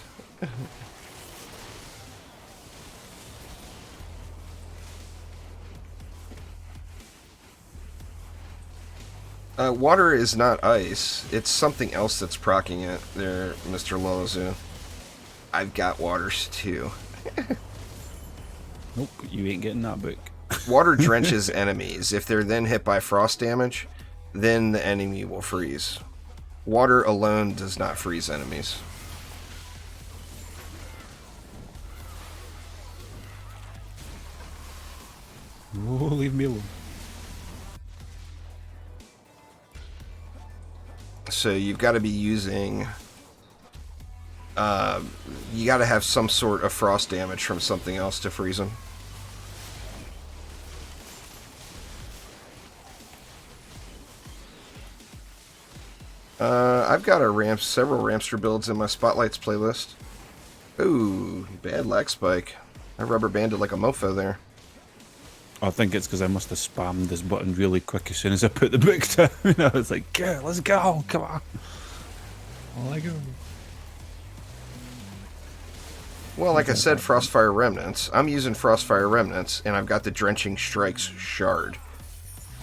Water is not ice. It's something else that's proccing it there, Mr. Lolazu. I've got waters too. Nope, you ain't getting that book. Water drenches enemies. If they're then hit by frost damage, then the enemy will freeze. Water alone does not freeze enemies. Oh, leave me alone. So you've got to be using... you got to have some sort of frost damage from something else to freeze them. I've got several Ramster builds in my Spotlights playlist. Ooh, bad lag spike. I rubber banded like a mofo there. I think it's because I must have spammed this button really quick as soon as I put the book down. I was like, yeah, let's go, come on. Oh, I go. Well, like I said, Frostfire Remnants. I'm using Frostfire Remnants, and I've got the Drenching Strikes shard.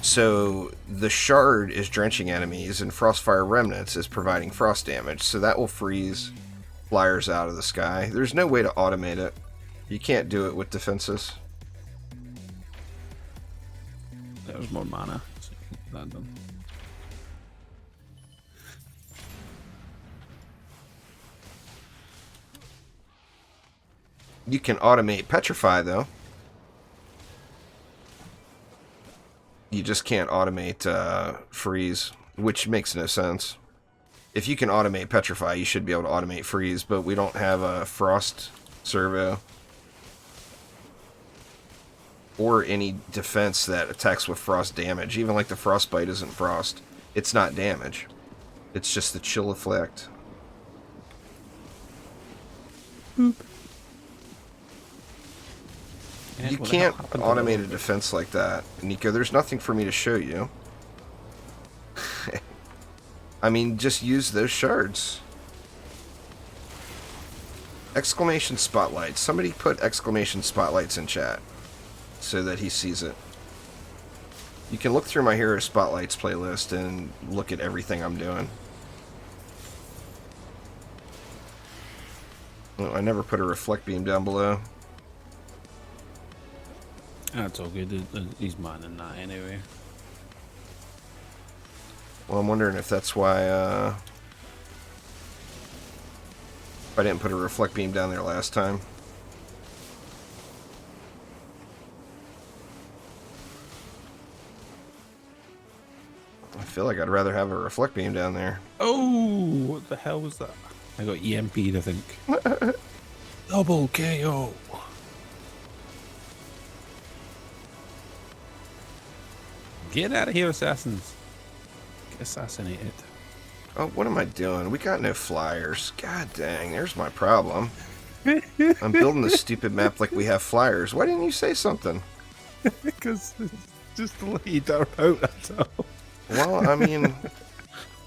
So the shard is drenching enemies, and Frostfire Remnants is providing frost damage. So that will freeze flyers out of the sky. There's no way to automate it. You can't do it with defenses. There's more mana. So that done. You can automate Petrify, though. You just can't automate Freeze, which makes no sense. If you can automate Petrify, you should be able to automate Freeze, but we don't have a Frost servo. Or any defense that attacks with frost damage. Even like the frostbite isn't frost. It's not damage. It's just the chill effect. Boop. You can't automate a defense like that, Nico. There's nothing for me to show you. I mean, just use those shards. Exclamation spotlights. Somebody put exclamation spotlights in chat so that he sees it. You can look through my Hero Spotlights playlist and look at everything I'm doing. Well, I never put a reflect beam down below. That's all good. He's manning that anyway. Well, I'm wondering if that's why if I didn't put a reflect beam down there last time. I feel like I'd rather have a reflect beam down there. Oh, what the hell was that? I got EMP'd, I think. Double KO. Get out of here, assassins. Get assassinated. Oh, what am I doing? We got no flyers. God dang, there's my problem. I'm building this stupid map like we have flyers. Why didn't you say something? Because it's just to let you down out, that's all. Well, I mean,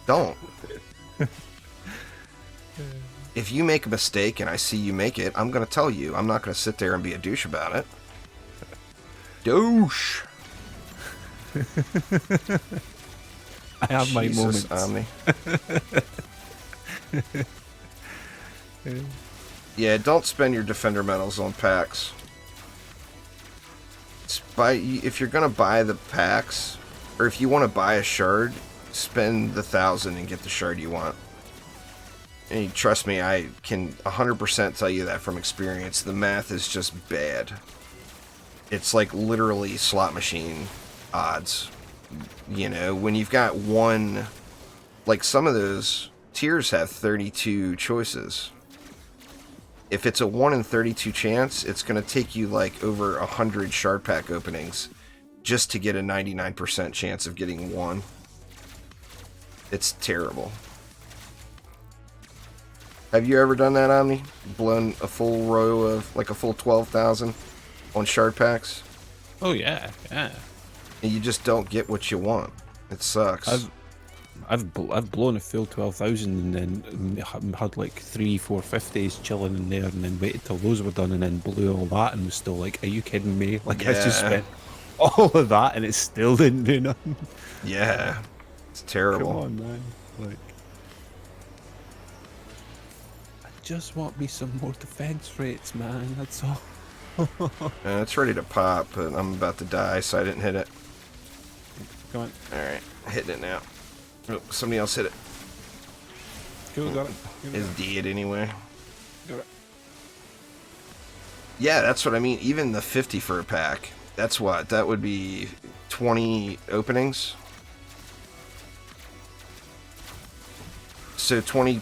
don't. If you make a mistake and I see you make it, I'm going to tell you. I'm not going to sit there and be a douche about it. Douche! I have my Jesus, moments. Omni. Yeah, don't spend your defender medals on packs. If you're going to buy the packs, or if you want to buy a shard, spend the 1,000 and get the shard you want. And trust me, I can 100% tell you that from experience. The math is just bad. It's like literally slot machine odds. You know, when you've got one, like some of those tiers have 32 choices. If it's a 1 in 32 chance, it's going to take you like over 100 shard pack openings just to get a 99% chance of getting one. It's terrible. Have you ever done that, Omni? Blown a full row of, like a full 12,000 on shard packs? Oh yeah, yeah. And you just don't get what you want. It sucks. I've blown a full 12,000 and then had like 3, 4 50s chilling in there, and then waited till those were done, and then blew all that, and was still like, "Are you kidding me?" Like Yeah. I just spent all of that, and it still didn't do nothing. Yeah, it's terrible. Come on, man. Like, I just want me some more defense rates, man. That's all. It's ready to pop, but I'm about to die, so I didn't hit it. Come on. Alright, hitting it now. Oh, somebody else hit it. Cool, got it. It's dead anyway. Got it. Yeah, that's what I mean. Even the 50 for a pack. That's what? That would be 20 openings. So 20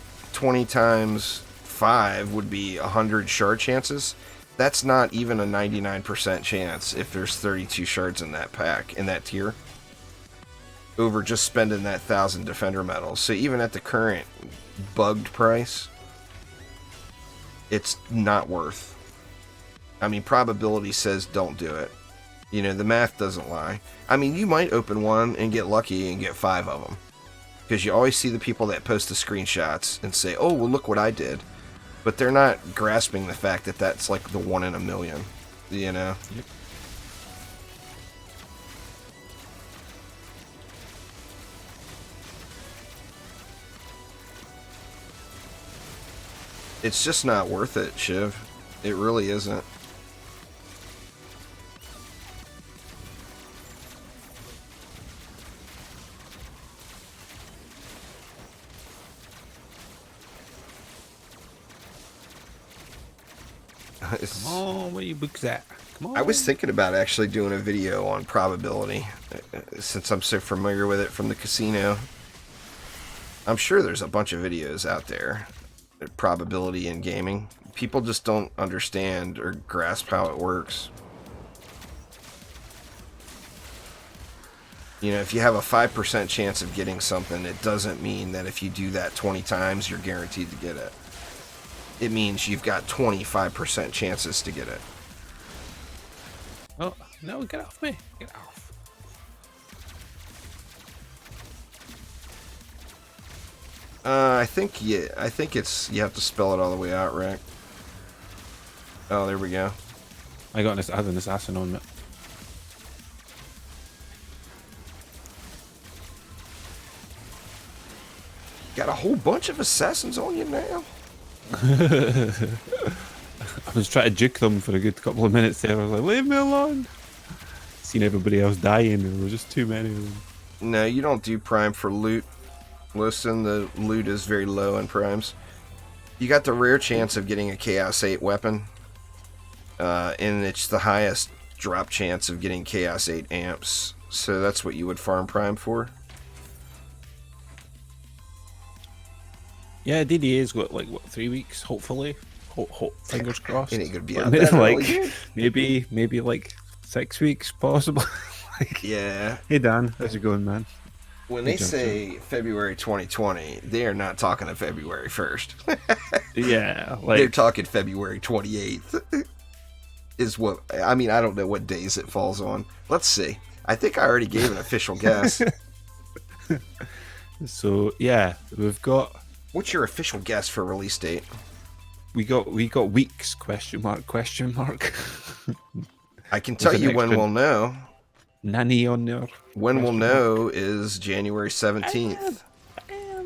times 5 would be 100 shard chances. That's not even a 99% chance if there's 32 shards in that pack, in that tier. Over just spending that 1,000 defender medals. So even at the current bugged price, it's not worth. I mean, probability says don't do it. You know, the math doesn't lie. I mean, you might open one and get lucky and get 5 of them. Because you always see the people that post the screenshots and say, oh, well, look what I did. But they're not grasping the fact that that's like the 1 in a million, you know? Yep. It's just not worth it, Shiv. It really isn't. Come on, where you books at? Come on. I was thinking about actually doing a video on probability, since I'm so familiar with it from the casino. I'm sure there's a bunch of videos out there. Probability in gaming. People just don't understand or grasp how it works. You know, if you have a 5% chance of getting something, it doesn't mean that if you do that 20 times, you're guaranteed to get it. It means you've got 25% chances to get it. Oh, no, get off me. Get off. I think it's you have to spell it all the way out, Rick. Oh, there we go. I had an assassin on me. Got a whole bunch of assassins on you now. I was trying to juke them for a good couple of minutes there. I was like, leave me alone. Seen everybody else dying, and there were just too many of them. No, you don't do prime for loot. Listen, the loot is very low in primes. You got the rare chance of getting a Chaos 8 weapon. And it's the highest drop chance of getting Chaos 8 amps. So that's what you would farm prime for. Yeah, DDA's got like what 3 weeks, hopefully. Fingers crossed. It ain't gonna be But out that like early. maybe like 6 weeks possible. Like, Yeah. hey Dan, how's it going, man? When they say February 2020, they are not talking of February 1st. Yeah, like They're talking February 28th. Is what I mean. I don't know what days it falls on. Let's see. I think I already gave an official guess. So yeah, we've got. What's your official guess for release date? We got weeks, question mark. I can tell you when we'll know. Nanny on there. When we'll know is January 17th.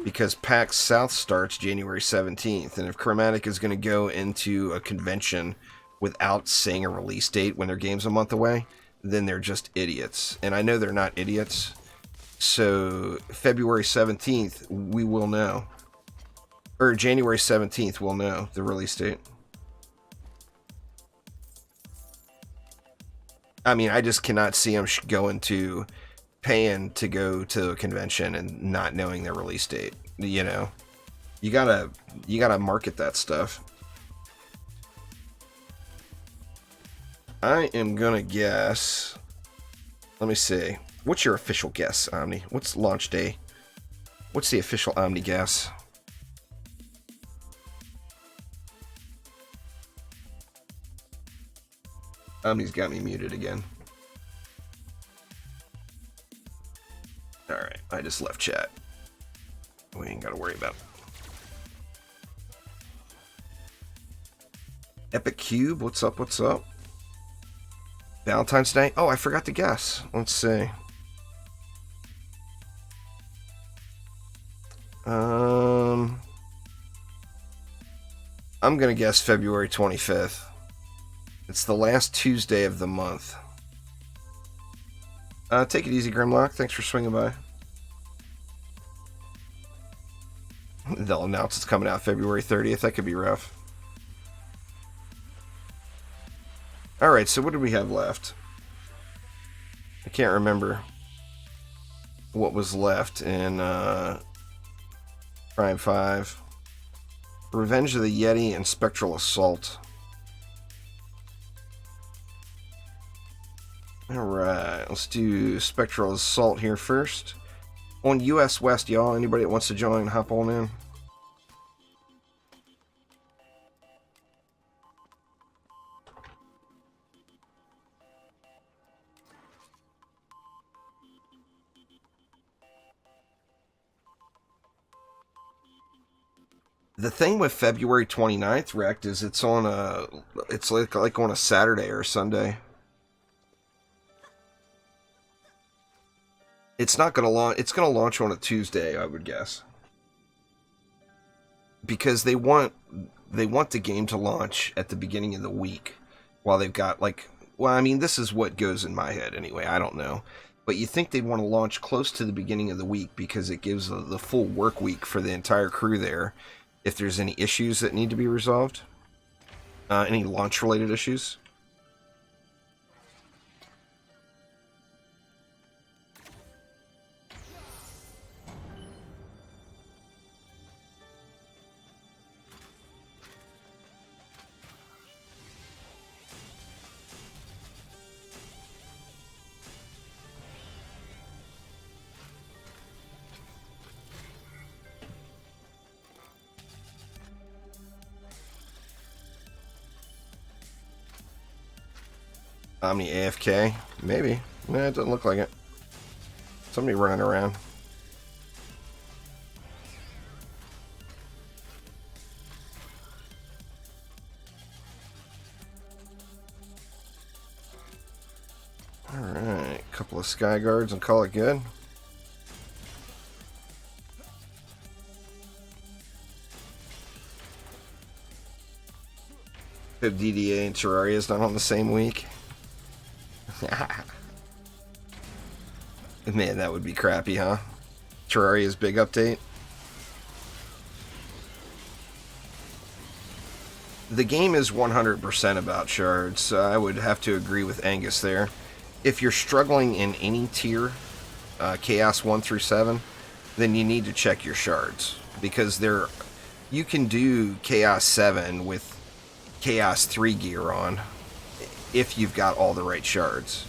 Because PAX South starts January 17th. And if Chromatic is going to go into a convention without saying a release date when their game's a month away, then they're just idiots. And I know they're not idiots. So February 17th, we will know. Or January 17th, we'll know the release date. I mean, I just cannot see them going to paying to go to a convention and not knowing their release date. You know, you gotta market that stuff. I am gonna guess. Let me see. What's your official guess, Omni? What's launch day? What's the official Omni guess? Omni's got me muted again. Alright, I just left chat. We ain't gotta worry about it. Epic Cube, what's up, what's up? Valentine's Day? Oh, I forgot to guess. Let's see. I'm gonna guess February 25th. It's the last Tuesday of the month. Take it easy, Grimlock. Thanks for swinging by. They'll announce it's coming out February 30th. That could be rough. Alright, so what do we have left? I can't remember what was left in Prime 5. Revenge of the Yeti and Spectral Assault. Alright, let's do Spectral Assault here first. On US West, y'all. Anybody that wants to join, hop on in. The thing with February 29th, Rect, is it's like on a Saturday or a Sunday. It's not going to launch. It's going to launch on a Tuesday, I would guess, because they want the game to launch at the beginning of the week, while they've got like. Well, I mean, this is what goes in my head anyway. I don't know, but you think they'd want to launch close to the beginning of the week because it gives the full work week for the entire crew there. If there's any issues that need to be resolved, any launch-related issues. Omni AFK? Maybe. Nah, it doesn't look like it. Somebody running around. Alright, couple of sky guards and call it good. Hope DDA and Terraria's not on the same week. Man, that would be crappy, huh? Terraria's big update. The game is 100% about shards, so I would have to agree with Angus there. If you're struggling in any tier, Chaos 1 through 7, then you need to check your shards. Because you can do Chaos 7 with Chaos 3 gear on if you've got all the right shards.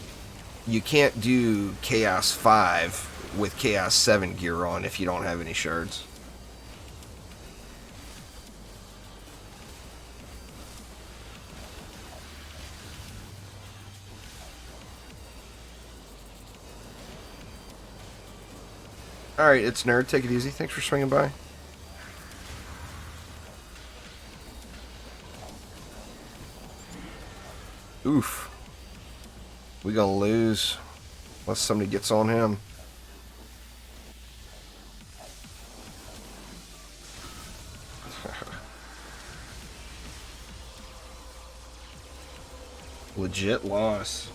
You can't do Chaos 5 with Chaos 7 gear on if you don't have any shards. Alright, it's Nerd. Take it easy. Thanks for swinging by. Oof. We gonna lose unless somebody gets on him. Legit loss.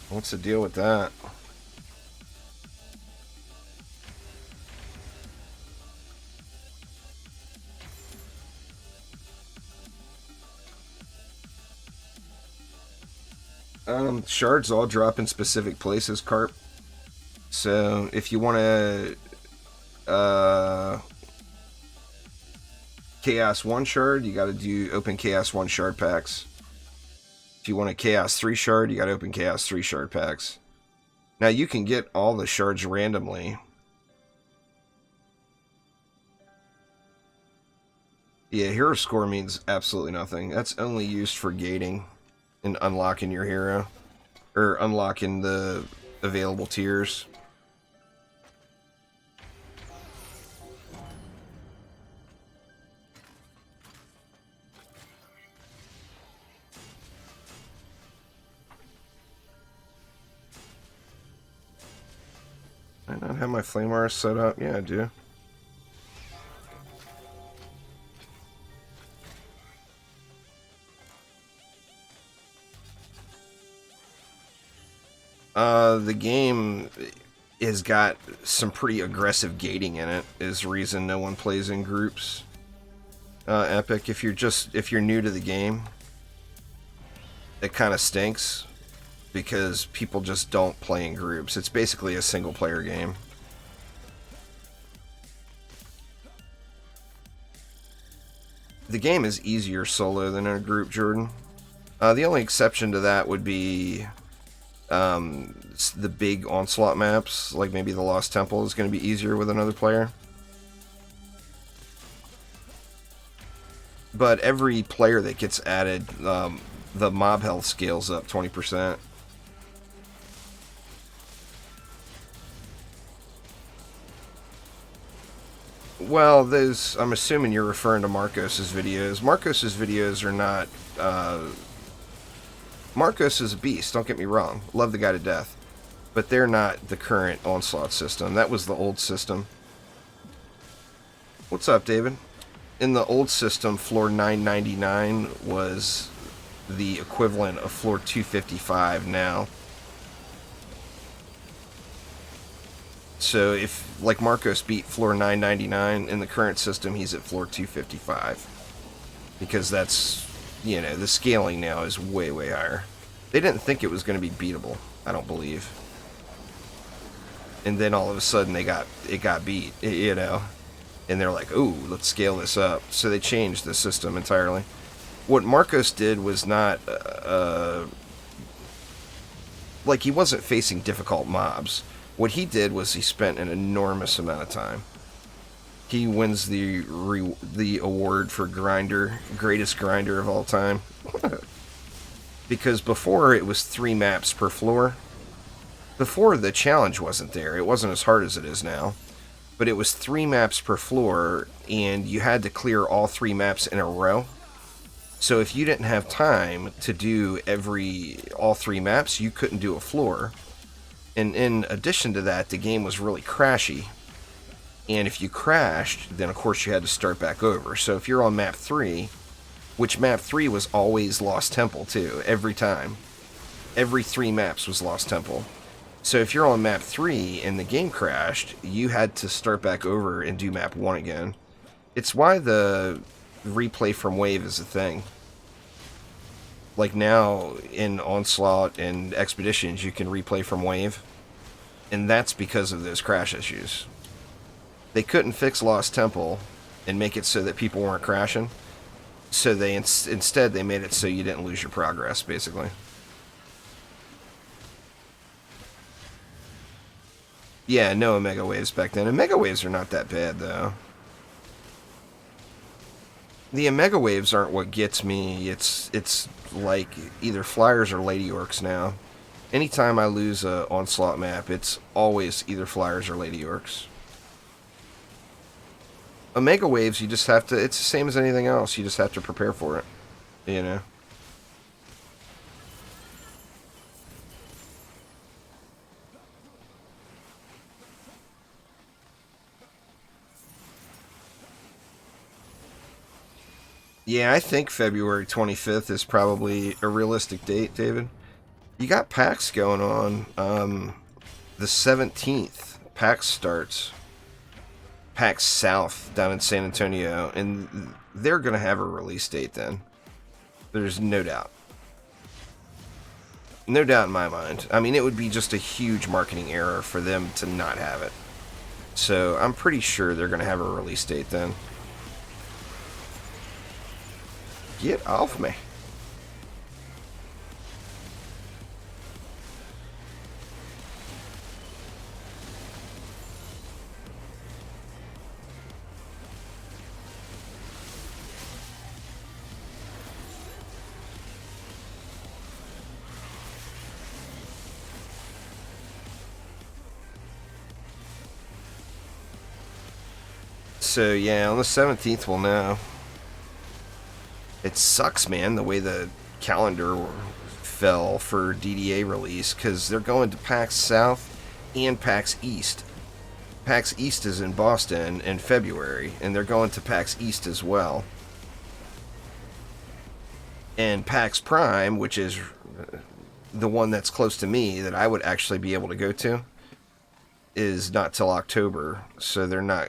What's the deal with that? Shards all drop in specific places, Carp. So if you want to Chaos 1 shard, you got to do open Chaos 1 shard packs. If you want a Chaos 3 shard, you got to open Chaos 3 shard packs. Now you can get all the shards randomly. Yeah, hero score means absolutely nothing. That's only used for gating and unlocking your hero. Or unlocking the available tiers. I not have my flame arrow set up? Yeah, I do. The game has got some pretty aggressive gating in it, is the reason no one plays in groups. Epic, if you're new to the game, it kind of stinks because people just don't play in groups. It's basically a single player game. The game is easier solo than in a group, Jordan. The only exception to that would be the big onslaught maps, like maybe the Lost Temple is going to be easier with another player. But every player that gets added, the mob health scales up 20%. Well, those, I'm assuming you're referring to Marcos's videos. Marcos's videos are not... Marcos is a beast, don't get me wrong. Love the guy to death. But they're not the current Onslaught system. That was the old system. What's up, David? In the old system, floor 999 was the equivalent of floor 255 now. So if, like, Marcos beat floor 999, in the current system, he's at floor 255. Because that's... you know, the scaling now is way, way higher. They didn't think it was going to be beatable, I don't believe. And then all of a sudden it got beat, you know. And they're like, ooh, let's scale this up. So they changed the system entirely. What Marcos did was not, like, he wasn't facing difficult mobs. What he did was he spent an enormous amount of time. He wins the award for grinder, greatest grinder of all time. Because before it was 3 maps per floor. Before the challenge wasn't there, it wasn't as hard as it is now. But it was 3 maps per floor, and you had to clear all 3 maps in a row. So if you didn't have time to do all 3 maps, you couldn't do a floor. And in addition to that, the game was really crashy. And if you crashed, then of course you had to start back over. So if you're on map 3, which map 3 was always Lost Temple too, every time. Every 3 maps was Lost Temple. So if you're on map 3 and the game crashed, you had to start back over and do map 1 again. It's why the replay from Wave is a thing. Like now in Onslaught and Expeditions, you can replay from Wave. And that's because of those crash issues. They couldn't fix Lost Temple and make it so that people weren't crashing. So they instead they made it so you didn't lose your progress, basically. Yeah, no Omega Waves back then. Omega Waves are not that bad, though. The Omega Waves aren't what gets me. It's like either Flyers or Lady Orcs now. Anytime I lose a Onslaught map, it's always either Flyers or Lady Orcs. Omega Waves, you just have to... It's the same as anything else. You just have to prepare for it. You know? Yeah, I think February 25th is probably a realistic date, David. You got PAX going on. The 17th, PAX starts. PAX South down in San Antonio, and they're going to have a release date then. There's no doubt. No doubt in my mind. I mean, it would be just a huge marketing error for them to not have it. So I'm pretty sure they're going to have a release date then. Get off me. So yeah, on the 17th we'll know. It sucks, man, the way the calendar fell for DDA release, because they're going to PAX South and PAX East. PAX East is in Boston in February, and they're going to PAX East as well. And PAX Prime, which is the one that's close to me that I would actually be able to go to, is not till October, so they're not,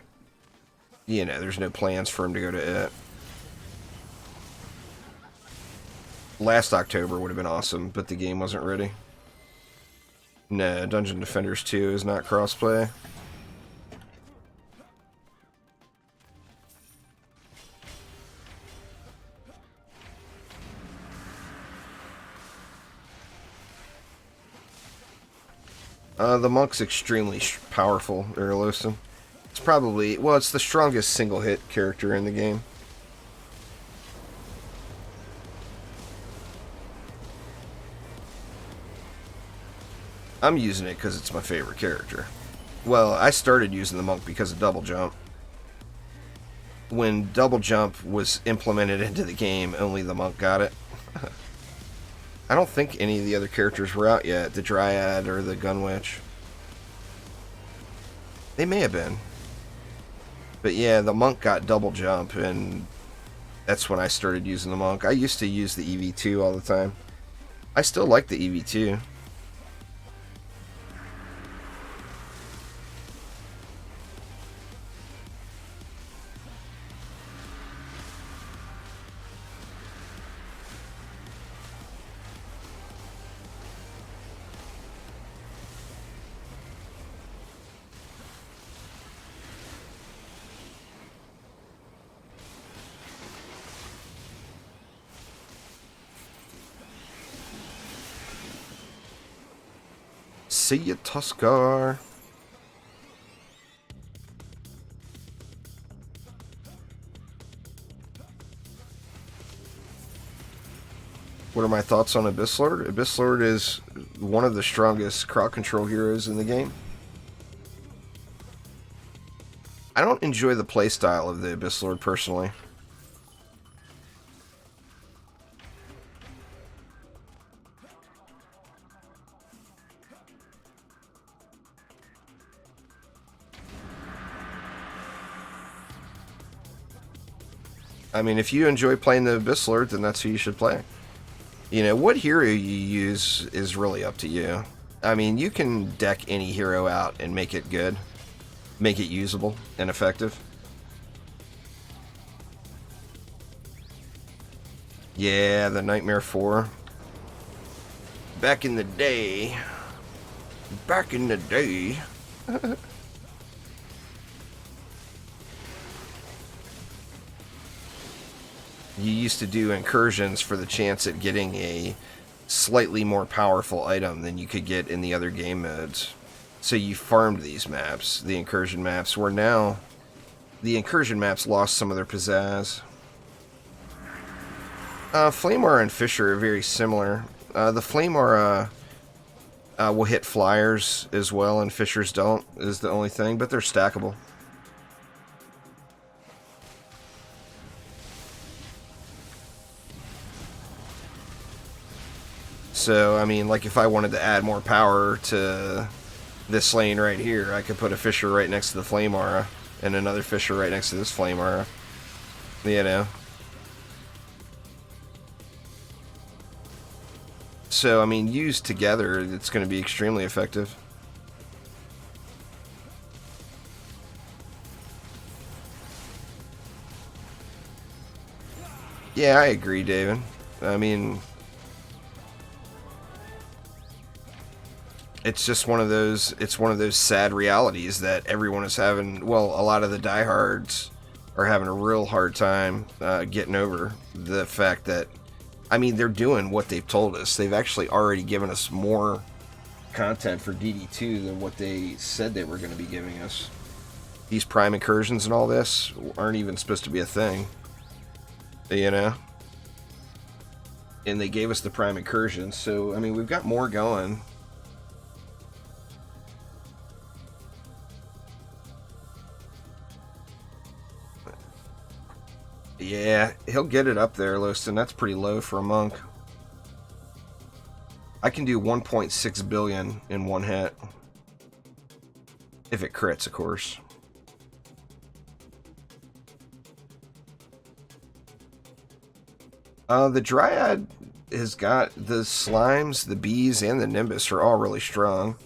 you know, there's no plans for them to go to it. Last October would have been awesome, but the game wasn't ready. No, Dungeon Defenders 2 is not crossplay. The Monk's extremely powerful, Erlosin. It's probably, well, it's the strongest single-hit character in the game. I'm using it because it's my favorite character. Well, I started using the Monk because of Double Jump. When Double Jump was implemented into the game, only the Monk got it. I don't think any of the other characters were out yet, the Dryad or the Gun Witch. They may have been. But yeah, the Monk got Double Jump, and that's when I started using the Monk. I used to use the EV2 all the time. I still like the EV2. See ya, Tuskar. What are my thoughts on Abyss Lord? Abyss Lord is one of the strongest crowd control heroes in the game. I don't enjoy the playstyle of the Abyss Lord personally. I mean, if you enjoy playing the Abyss Lord, then that's who you should play. You know, what hero you use is really up to you. I mean, you can deck any hero out and make it good. Make it usable and effective. Yeah, the Nightmare 4. Back in the day. Back in the day. You used to do incursions for the chance at getting a slightly more powerful item than you could get in the other game modes. So you farmed these maps, the incursion maps, where now the incursion maps lost some of their pizzazz. Flame Aura and Fisher are very similar. The Flame Aura will hit flyers as well, and Fishers don't, is the only thing, but they're stackable. So, I mean, like if I wanted to add more power to this lane right here, I could put a Fisher right next to the Flame Aura, and another Fisher right next to this Flame Aura. You know? So, I mean, used together, it's going to be extremely effective. Yeah, I agree, David. I mean, it's just one of those sad realities that everyone is having. Well, a lot of the diehards are having a real hard time getting over the fact that, I mean, they're doing what they've told us. They've actually already given us more content for DD2 than what they said they were going to be giving us. These prime incursions and all this aren't even supposed to be a thing, you know? And they gave us the prime incursions, so, I mean, we've got more going. Yeah, he'll get it up there, Loston. That's pretty low for a monk. I can do 1.6 billion in one hit. If it crits, of course. The Dryad has got the Slimes, the Bees, and the Nimbus are all really strong.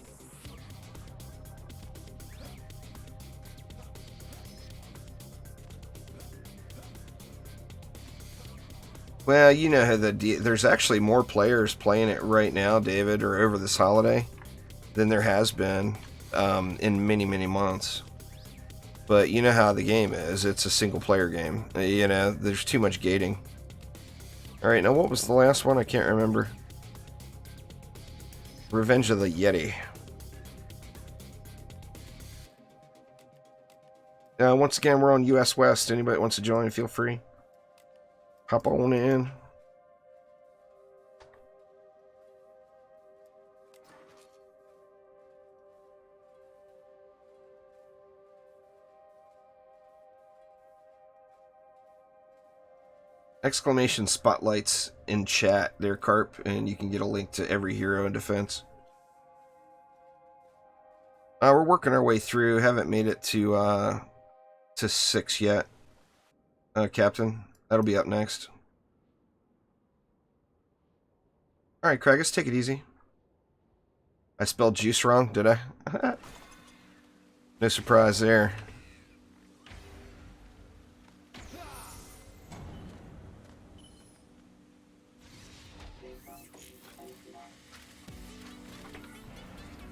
Well, you know how there's actually more players playing it right now, David, or over this holiday, than there has been in many, many months. But you know how the game is. It's a single-player game. You know, there's too much gating. Alright, now what was the last one? I can't remember. Revenge of the Yeti. Once again, we're on US West. Anybody that wants to join, feel free. Hop on in. Exclamation spotlights in chat there, Carp, and you can get a link to every hero in defense. We're working our way through. Haven't made it to 6 yet, Captain. That'll be up next. Alright, Craig, let's take it easy. I spelled juice wrong, did I? No surprise there.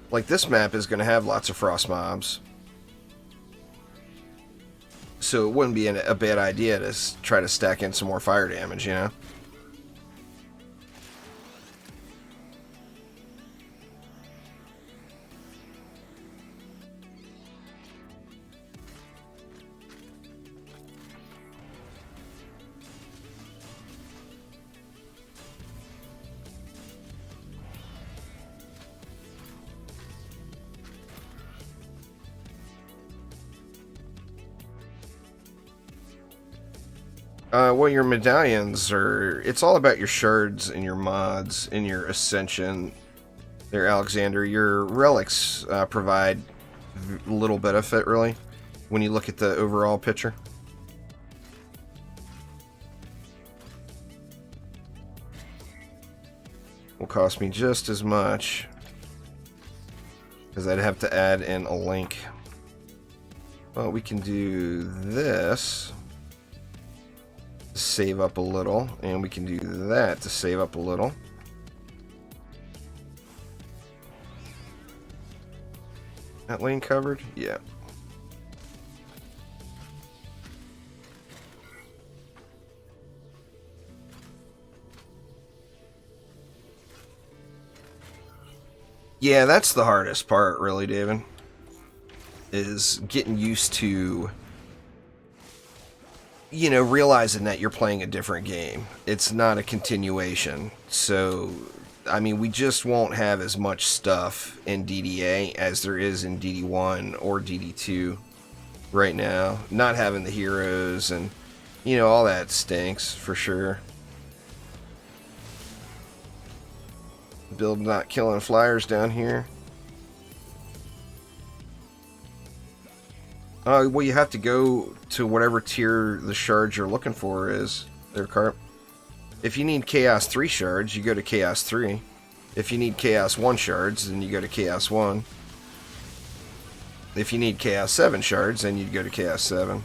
Like, this map is going to have lots of frost mobs. So it wouldn't be a bad idea to try to stack in some more fire damage, you know? Well, your medallions are... It's all about your shards and your mods and your ascension there, Alexander. Your relics provide little benefit, really, when you look at the overall picture. Will cost me just as much, because I'd have to add in a link. Well, we can do this to save up a little, and we can do that to save up a little. That lane covered? Yeah. Yeah, that's the hardest part, really, David. Is getting used to, you know, realizing that you're playing a different game. It's not a continuation. So, I mean, we just won't have as much stuff in DDA as there is in DD1 or DD2 right now. Not having the heroes and, you know, all that stinks for sure. Build not killing flyers down here. Well, you have to go to whatever tier the shards you're looking for is, there, Carp. If you need Chaos 3 shards, you go to Chaos 3. If you need Chaos 1 shards, then you go to Chaos 1. If you need Chaos 7 shards, then you'd go to Chaos 7.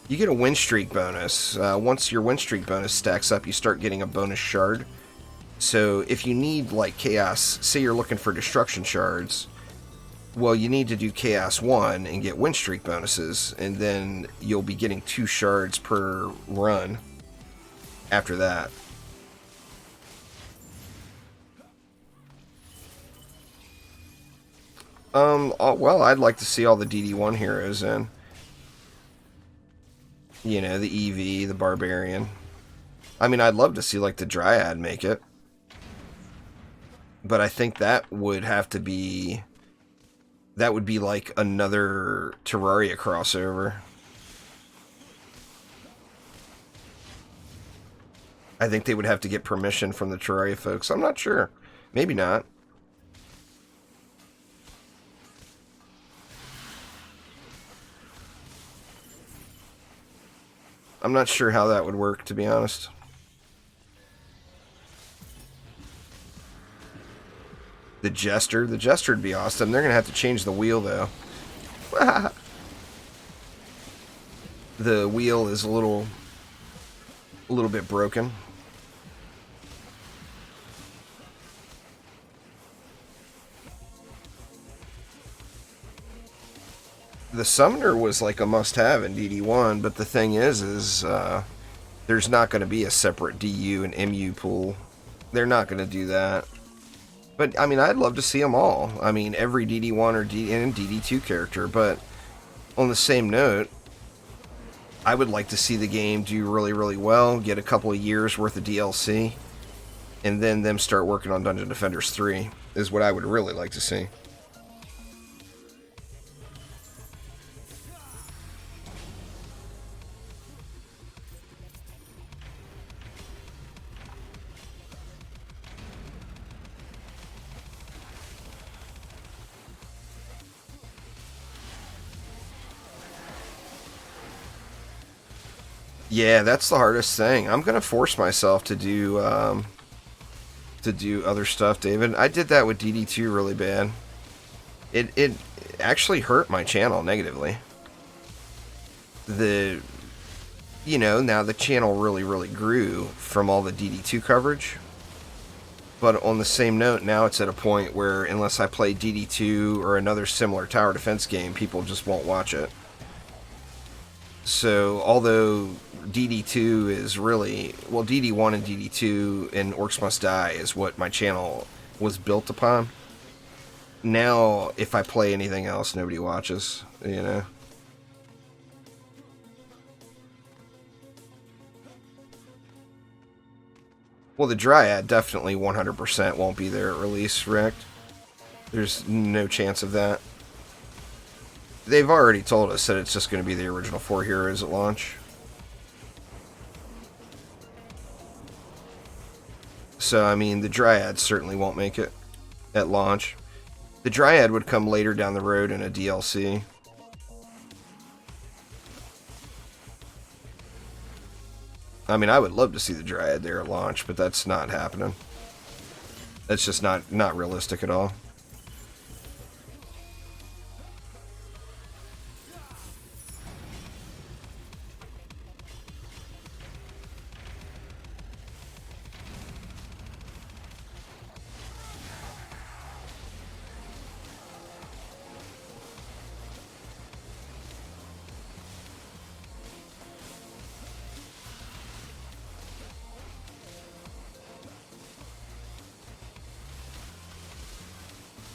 You get a win streak bonus. Once your win streak bonus stacks up, you start getting a bonus shard. So if you need, like, Chaos... Say you're looking for Destruction shards... Well, you need to do Chaos 1 and get win streak bonuses, and then you'll be getting 2 shards per run after that. Well, I'd like to see all the DD1 heroes in. You know, the EV, the Barbarian. I mean, I'd love to see, like, the Dryad make it. But I think that would have to be... That would be like another Terraria crossover. I think they would have to get permission from the Terraria folks. I'm not sure. Maybe not. I'm not sure how that would work, to be honest. The Jester would be awesome. They're going to have to change the wheel, though. The wheel is a little bit broken. The Summoner was like a must-have in DD1, but the thing is there's not going to be a separate DU and MU pool. They're not going to do that. But, I mean, I'd love to see them all. I mean, every DD1 or DD2 character. But, on the same note, I would like to see the game do really, really well, get a couple of years worth of DLC, and then them start working on Dungeon Defenders 3, is what I would really like to see. Yeah, that's the hardest thing. I'm gonna force myself to do other stuff, David. I did that with DD2 really bad. It actually hurt my channel negatively. Now the channel really grew from all the DD2 coverage. But on the same note, now it's at a point where unless I play DD2 or another similar tower defense game, people just won't watch it. So, although DD2 is really... Well, DD1 and DD2 and Orcs Must Die is what my channel was built upon. Now, if I play anything else, nobody watches, you know? Well, the Dryad definitely 100% won't be there at release, Rick. There's no chance of that. they've already told us that it's just going to be the original 4 heroes at launch. So, I mean, the Dryad certainly won't make it at launch. The Dryad would come later down the road in a DLC. I mean, I would love to see the Dryad there at launch, but that's not happening. That's just not realistic at all.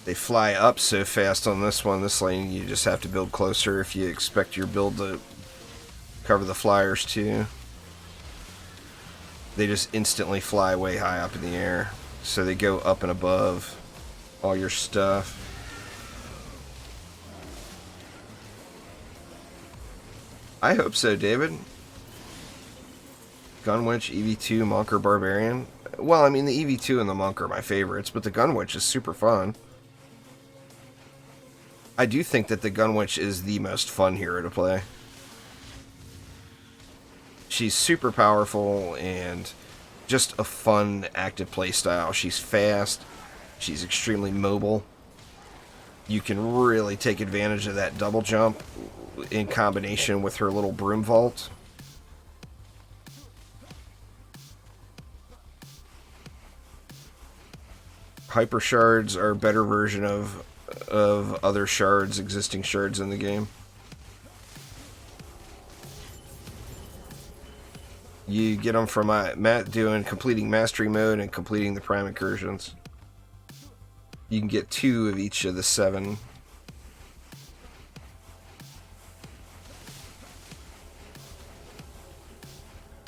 They fly up so fast on this one. This lane, you just have to build closer if you expect your build to cover the flyers too. They just instantly fly way high up in the air. So they go up and above all your stuff. I hope so, David. Gunwitch, EV2, Monk, or Barbarian. Well, I mean, the EV2 and the Monk are my favorites, but the Gunwitch is super fun. I do think that the Gunwitch is the most fun hero to play. She's super powerful and just a fun, active playstyle. She's fast. She's extremely mobile. You can really take advantage of that double jump in combination with her little broom vault. Hyper shards are a better version of other shards, existing shards in the game. You get them from completing mastery mode and completing the prime incursions. You can get 2 of each of the 7.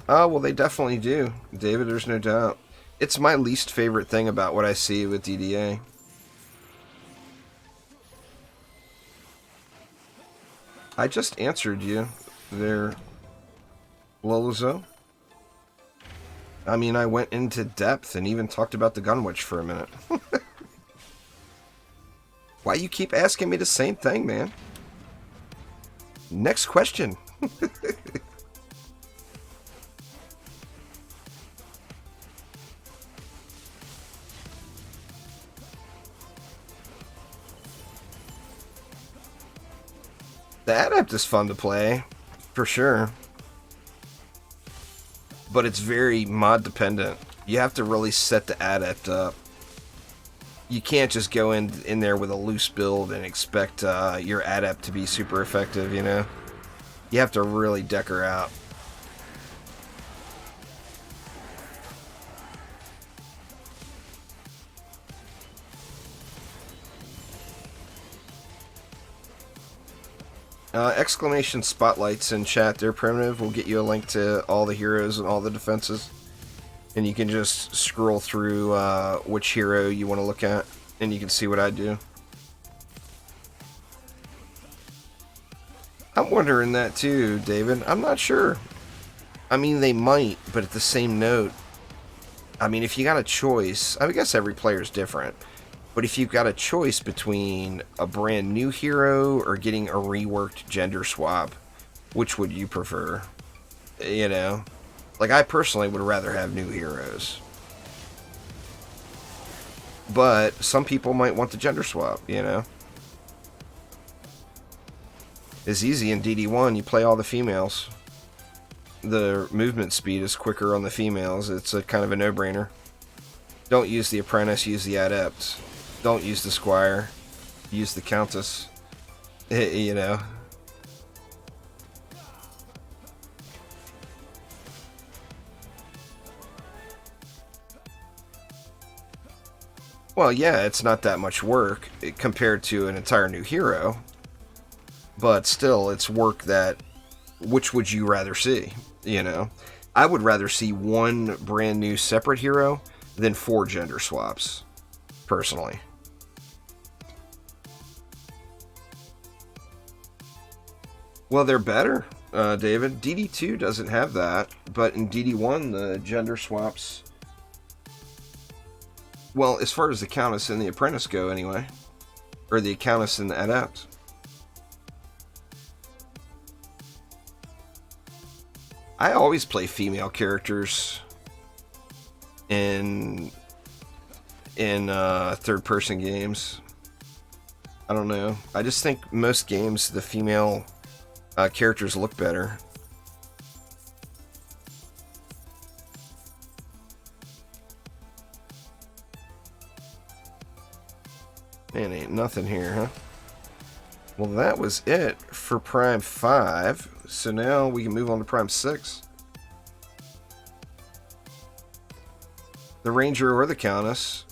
Oh, well, they definitely do, David, there's no doubt. It's my least favorite thing about what I see with DDA. I just answered you there, Lolozo. I mean, I went into depth and even talked about the Gunwitch for a minute. Why you keep asking me the same thing, man? Next question. The Adept is fun to play, for sure. But it's very mod dependent. You have to really set the Adept up. You can't just go in there with a loose build and expect your Adept to be super effective, you know? You have to really deck her out. Exclamation spotlights in chat. They're primitive. We'll get you a link to all the heroes and all the defenses. And you can just scroll through which hero you want to look at. And you can see what I do. I'm wondering that too, David. I'm not sure. I mean, they might, but at the same note, I mean, if you got a choice, I guess every player is different. But if you've got a choice between a brand new hero or getting a reworked gender swap, which would you prefer? You know? Like, I personally would rather have new heroes. But some people might want the gender swap, you know? It's easy in DD1, you play all the females. The movement speed is quicker on the females. It's a kind of a no-brainer. Don't use the apprentice, use the adept. Don't use the squire, use the countess, you know. Well, yeah, it's not that much work compared to an entire new hero, but still, it's work that, which would you rather see, you know? I would rather see one brand new separate hero than 4 gender swaps, personally. Well, they're better, David. DD2 doesn't have that, but in DD1, the gender swaps... Well, as far as the Countess and the Apprentice go, anyway. Or the Countess and the Adept. I always play female characters in third-person games. I don't know. I just think most games, the female characters look better. Man, ain't nothing here, huh? Well, that was it for Prime 5. So now we can move on to Prime 6. The Ranger or the Countess.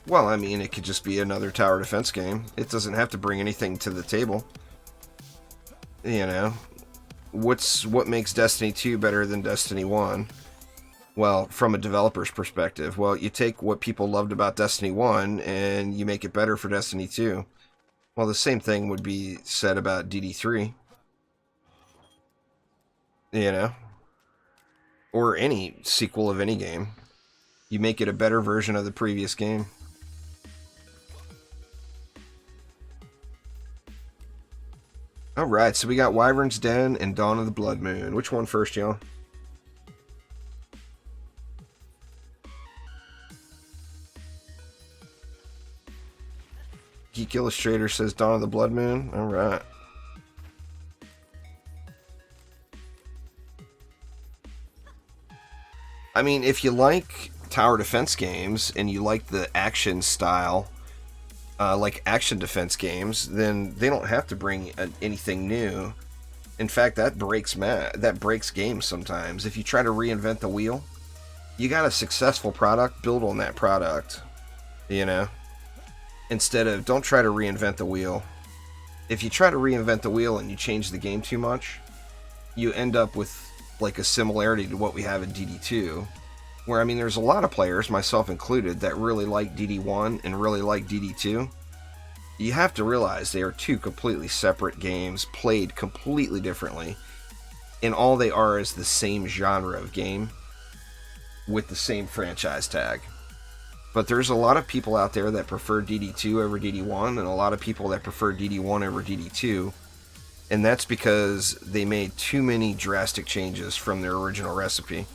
Well, I mean, it could just be another tower defense game. It doesn't have to bring anything to the table. You know, what makes Destiny 2 better than Destiny 1? Well, from a developer's perspective, well, you take what people loved about Destiny 1 and you make it better for Destiny 2. Well, the same thing would be said about DD3. You know? Or any sequel of any game. You make it a better version of the previous game. Alright, so we got Wyvern's Den and Dawn of the Blood Moon. Which one first, y'all? Geek Illustrator says Dawn of the Blood Moon. Alright. I mean, if you like tower defense games and you like the action style, like action defense games, then they don't have to bring anything new. In fact, that breaks games sometimes. If you try to reinvent the wheel, you got a successful product, build on that product, you know? Instead of, don't try to reinvent the wheel. If you try to reinvent the wheel and you change the game too much, you end up with like a similarity to what we have in DD2, where, I mean, there's a lot of players, myself included, that really like DD1 and really like DD2. You have to realize they are two completely separate games, played completely differently, and all they are is the same genre of game with the same franchise tag. But there's a lot of people out there that prefer DD2 over DD1, and a lot of people that prefer DD1 over DD2, and that's because they made too many drastic changes from their original recipe.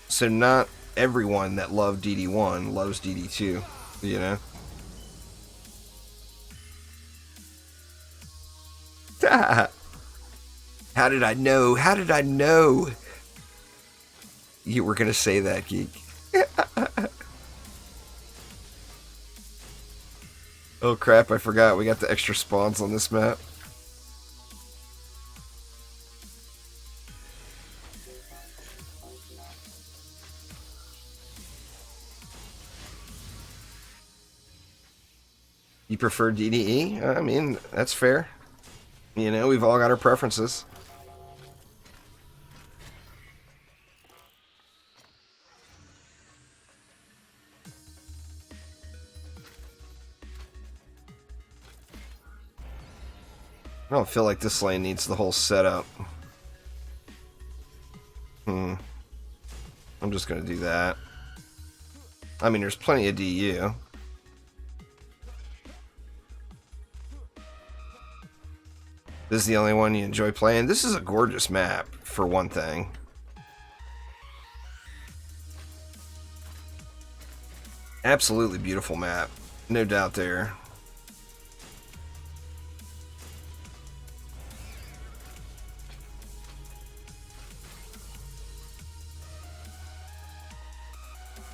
So not everyone that loved DD1 loves DD2, you know? How did I know? How did I know? You were gonna say that, Geek. Oh crap, I forgot. We got the extra spawns on this map. You prefer DDE? I mean, that's fair. You know, we've all got our preferences. I don't feel like this lane needs the whole setup. I'm just gonna do that. I mean, there's plenty of DU. This is the only one you enjoy playing. This is a gorgeous map, for one thing. Absolutely beautiful map. No doubt there.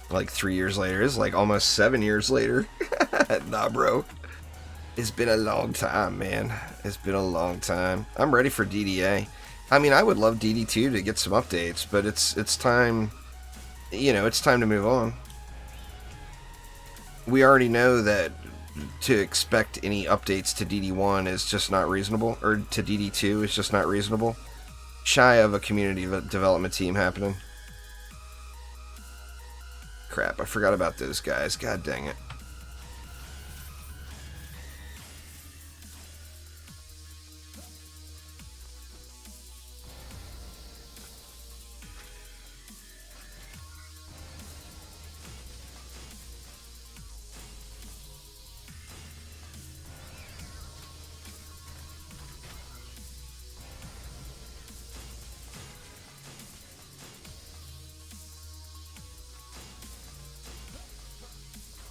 Like 3 years later. It's like almost 7 years later. Nah, bro. It's been a long time, man. It's been a long time. I'm ready for DDA. I mean, I would love DD2 to get some updates, but it's time, you know, it's time to move on. We already know that to expect any updates to DD1 is just not reasonable, or to DD2 is just not reasonable. Shy of a community development team happening. Crap, I forgot about those guys. God dang it.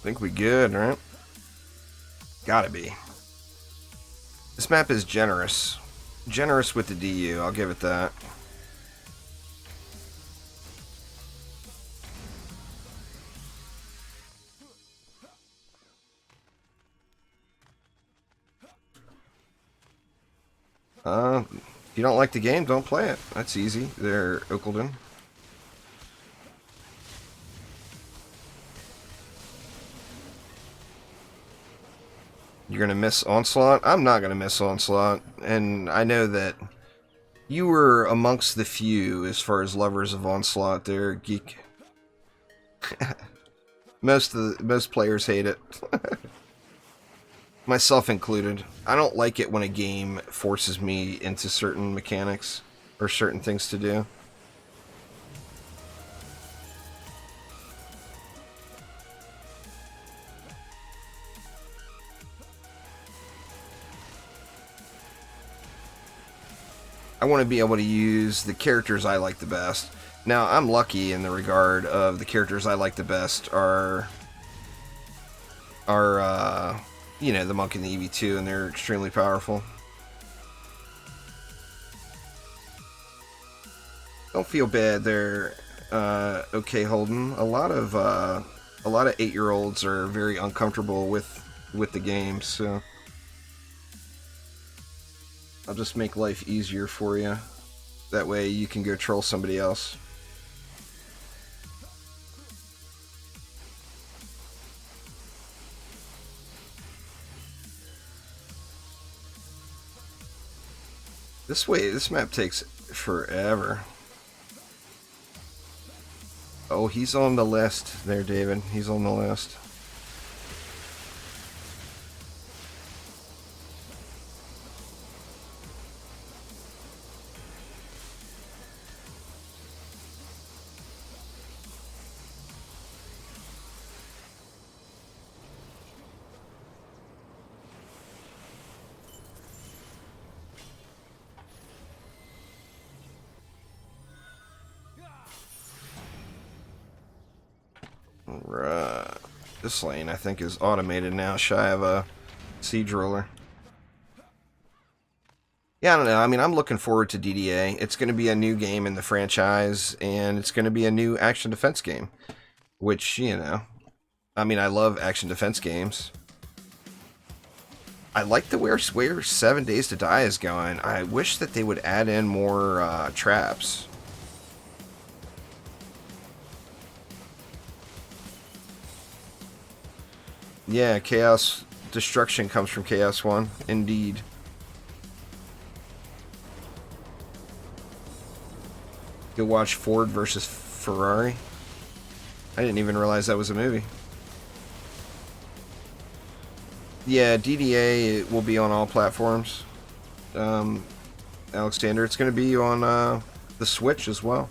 Think we good, right? Gotta be. This map is generous. Generous with the DU, I'll give it that. If you don't like the game, don't play it. That's easy. There, Oakleton. You're gonna miss Onslaught? I'm not gonna miss Onslaught. And I know that you were amongst the few as far as lovers of Onslaught there, geek. Most players hate it. Myself included. I don't like it when a game forces me into certain mechanics or certain things to do. I want to be able to use the characters I like the best. Now, I'm lucky in the regard of the characters I like the best are you know, the Monk and the EV2, and they're extremely powerful. Don't feel bad there, okay, Holden. A lot of 8-year-olds are very uncomfortable with the game, so I'll just make life easier for you. That way you can go troll somebody else. This map takes forever. Oh, he's on the list there, David. He's on the list. Right. This lane, I think, is automated now, shy of a siege roller. Yeah, I don't know. I mean, I'm looking forward to DDA. It's going to be a new game in the franchise, and it's going to be a new action defense game. Which, you know, I mean, I love action defense games. I like the where 7 Days to Die is going. I wish that they would add in more traps. Yeah, Chaos Destruction comes from Chaos 1, indeed. Go watch Ford versus Ferrari. I didn't even realize that was a movie. Yeah, DDA will be on all platforms. Alexander, it's going to be on the Switch as well.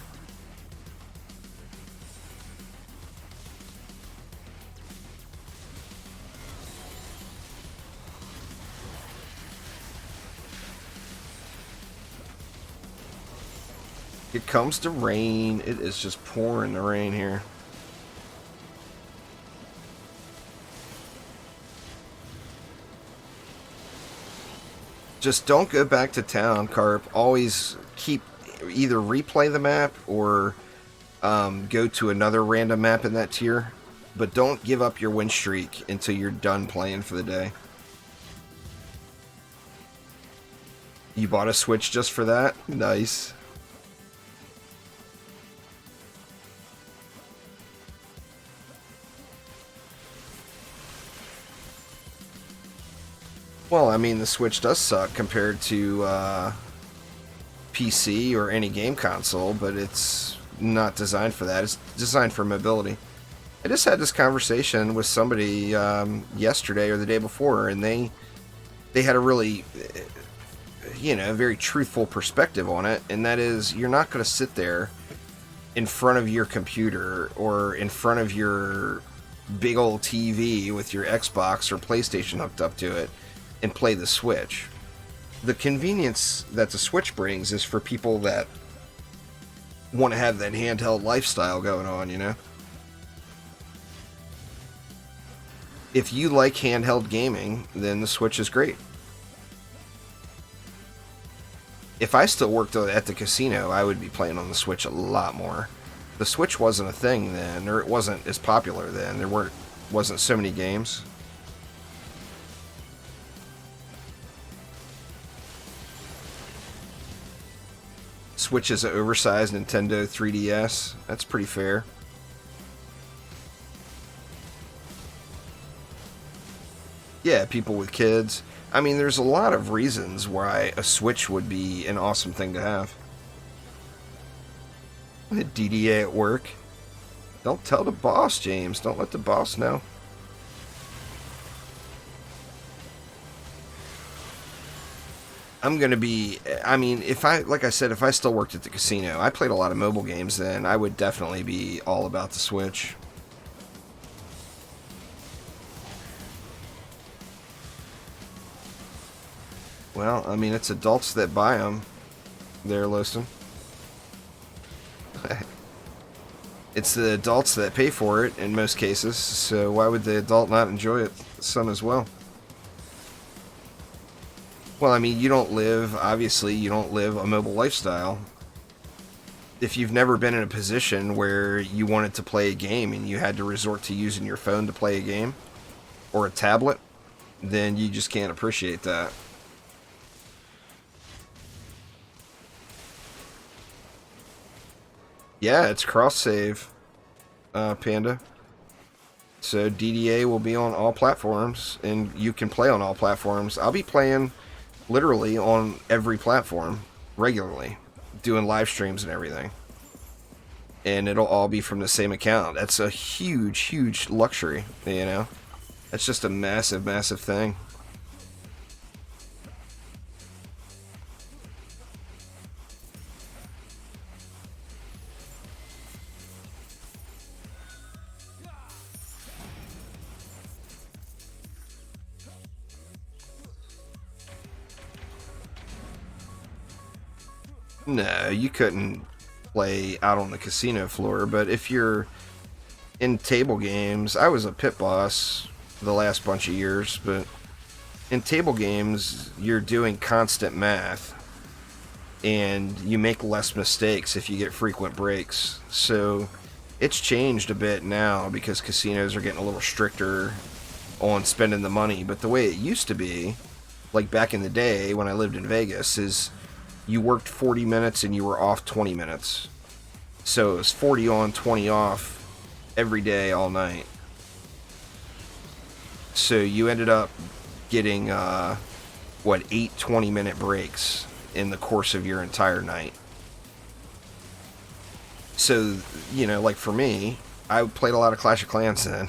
It comes to rain. It is just pouring the rain here. Just don't go back to town, Carp. Always either replay the map or go to another random map in that tier. But don't give up your win streak until you're done playing for the day. You bought a Switch just for that? Nice. Well, I mean, the Switch does suck compared to PC or any game console, but it's not designed for that. It's designed for mobility. I just had this conversation with somebody yesterday or the day before, and they had a really, you know, very truthful perspective on it, and that is, you're not going to sit there in front of your computer or in front of your big old TV with your Xbox or PlayStation hooked up to it and play the Switch. The convenience that the Switch brings is for people that want to have that handheld lifestyle going on, you know? if you like handheld gaming, then the Switch is great. If I still worked at the casino, I would be playing on the Switch a lot more. The Switch wasn't a thing then, or it wasn't as popular then. There wasn't so many games. Switch is an oversized Nintendo 3DS. That's pretty fair. Yeah, people with kids. I mean, there's a lot of reasons why a Switch would be an awesome thing to have. DDA at work. Don't tell the boss, James. Don't let the boss know. I'm going to be... I mean, like I said, if I still worked at the casino, I played a lot of mobile games then, I would definitely be all about the Switch. Well, I mean, it's adults that buy them. There, Loston. It's the adults that pay for it in most cases, so why would the adult not enjoy it some as well? Well, I mean, obviously, you don't live a mobile lifestyle. If you've never been in a position where you wanted to play a game and you had to resort to using your phone to play a game, or a tablet, then you just can't appreciate that. Yeah, it's cross-save, Panda. So DDA will be on all platforms, and you can play on all platforms. I'll be playing literally on every platform regularly, doing live streams and everything. And it'll all be from the same account. That's a huge, huge luxury, you know? That's just a massive, massive thing. No, you couldn't play out on the casino floor, but if you're in table games, I was a pit boss the last bunch of years, but in table games, you're doing constant math, and you make less mistakes if you get frequent breaks. So it's changed a bit now because casinos are getting a little stricter on spending the money, but the way it used to be, like back in the day when I lived in Vegas, is you worked 40 minutes and you were off 20 minutes. So it was 40 on, 20 off every day, all night. So you ended up getting, 8 20-minute breaks in the course of your entire night. So, like for me, I played a lot of Clash of Clans then.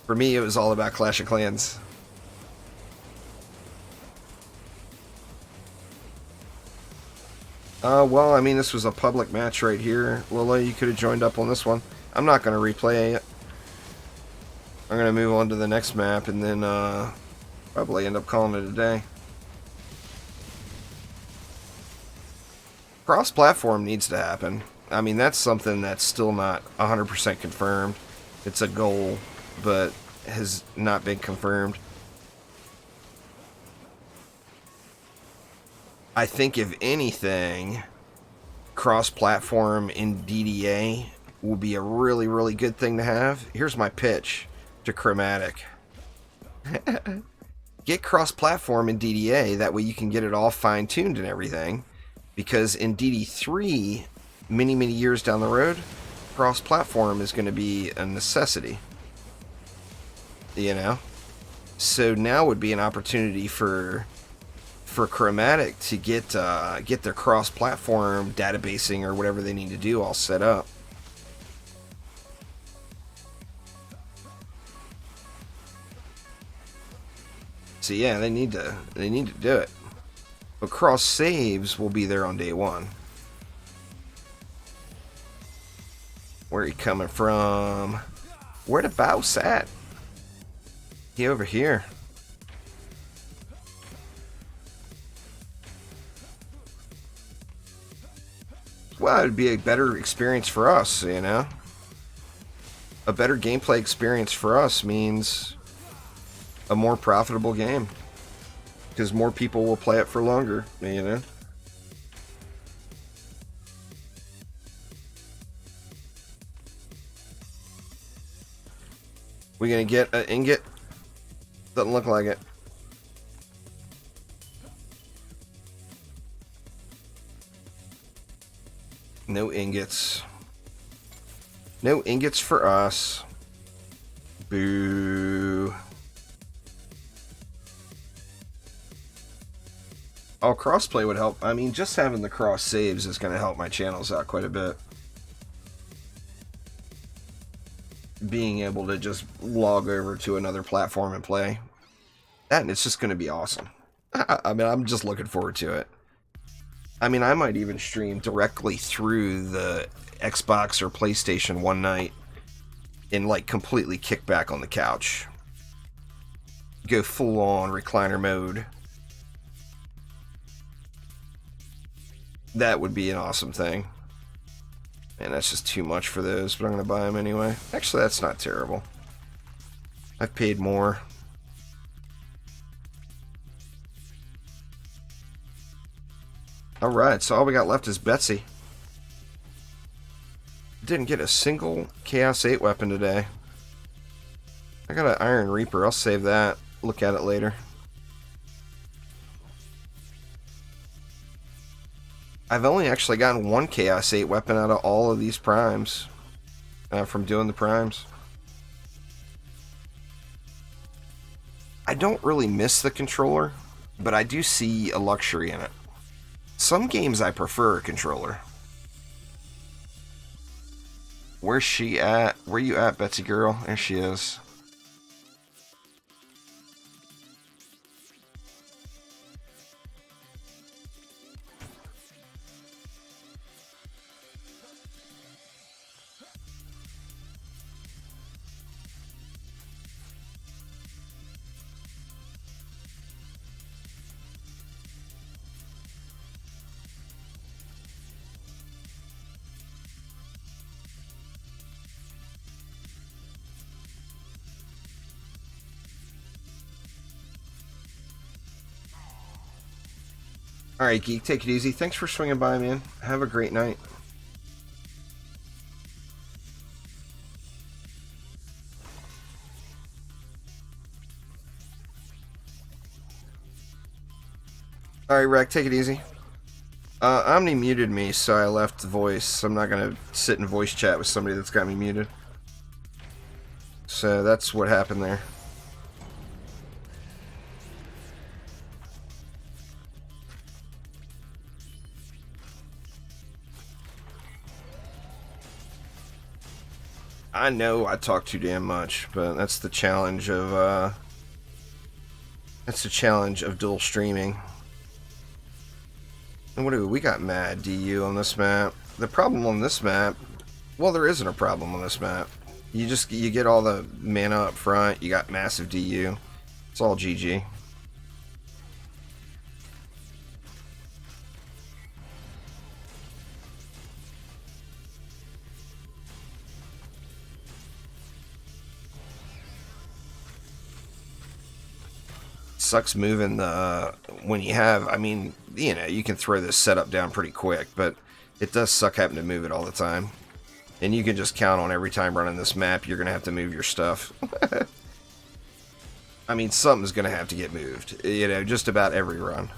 For me, it was all about Clash of Clans. Well, I mean, this was a public match right here. Well, you could have joined up on this one. I'm not going to replay it. I'm going to move on to the next map and then probably end up calling it a day. Cross-platform needs to happen. I mean, that's something that's still not 100% confirmed. It's a goal, but has not been confirmed. I think, if anything, cross-platform in DDA will be a really, really good thing to have. Here's my pitch to Chromatic. Get cross-platform in DDA, that way you can get it all fine-tuned and everything. Because in DD3, many, many years down the road, cross-platform is going to be a necessity. So now would be an opportunity for Chromatic to get their cross-platform databasing or whatever they need to do all set up. So yeah, they need to do it. But cross saves will be there on day one. Where are you coming from? Where the Bouse at? He over here. Well, it'd be a better experience for us, a better gameplay experience for us means a more profitable game. Because more people will play it for longer, you know? We gonna get an ingot? Doesn't look like it. No ingots. No ingots for us. Boo. Oh, crossplay would help. I mean, just having the cross saves is going to help my channels out quite a bit. Being able to just log over to another platform and play. And it's just going to be awesome. I mean, I'm just looking forward to it. I mean, I might even stream directly through the Xbox or PlayStation one night and, like, completely kick back on the couch. Go full-on recliner mode. That would be an awesome thing. And that's just too much for those, but I'm going to buy them anyway. Actually, that's not terrible. I've paid more. Alright, so all we got left is Betsy. Didn't get a single Chaos 8 weapon today. I got an Iron Reaper. I'll save that. Look at it later. I've only actually gotten one Chaos 8 weapon out of all of these primes. From doing the primes. I don't really miss the controller, but I do see a luxury in it. Some games I prefer a controller. Where's she at? Where you at, Betsy girl? There she is. Alright, Geek, take it easy. Thanks for swinging by, man. Have a great night. Alright, Rec, take it easy. Omni muted me, so I left voice. I'm not going to sit in voice chat with somebody that's got me muted. So that's what happened there. I know I talk too damn much, but that's the challenge of dual streaming. And what do we got? Mad DU on this map. The problem on this map, well, there isn't a problem on this map. You get all the mana up front. You got massive DU. It's all GG. Sucks moving the when you have, I mean, you know, you can throw this setup down pretty quick, but it does suck having to move it all the time. And you can just count on every time running this map you're gonna have to move your stuff. I mean, something's gonna have to get moved, you know, just about every run.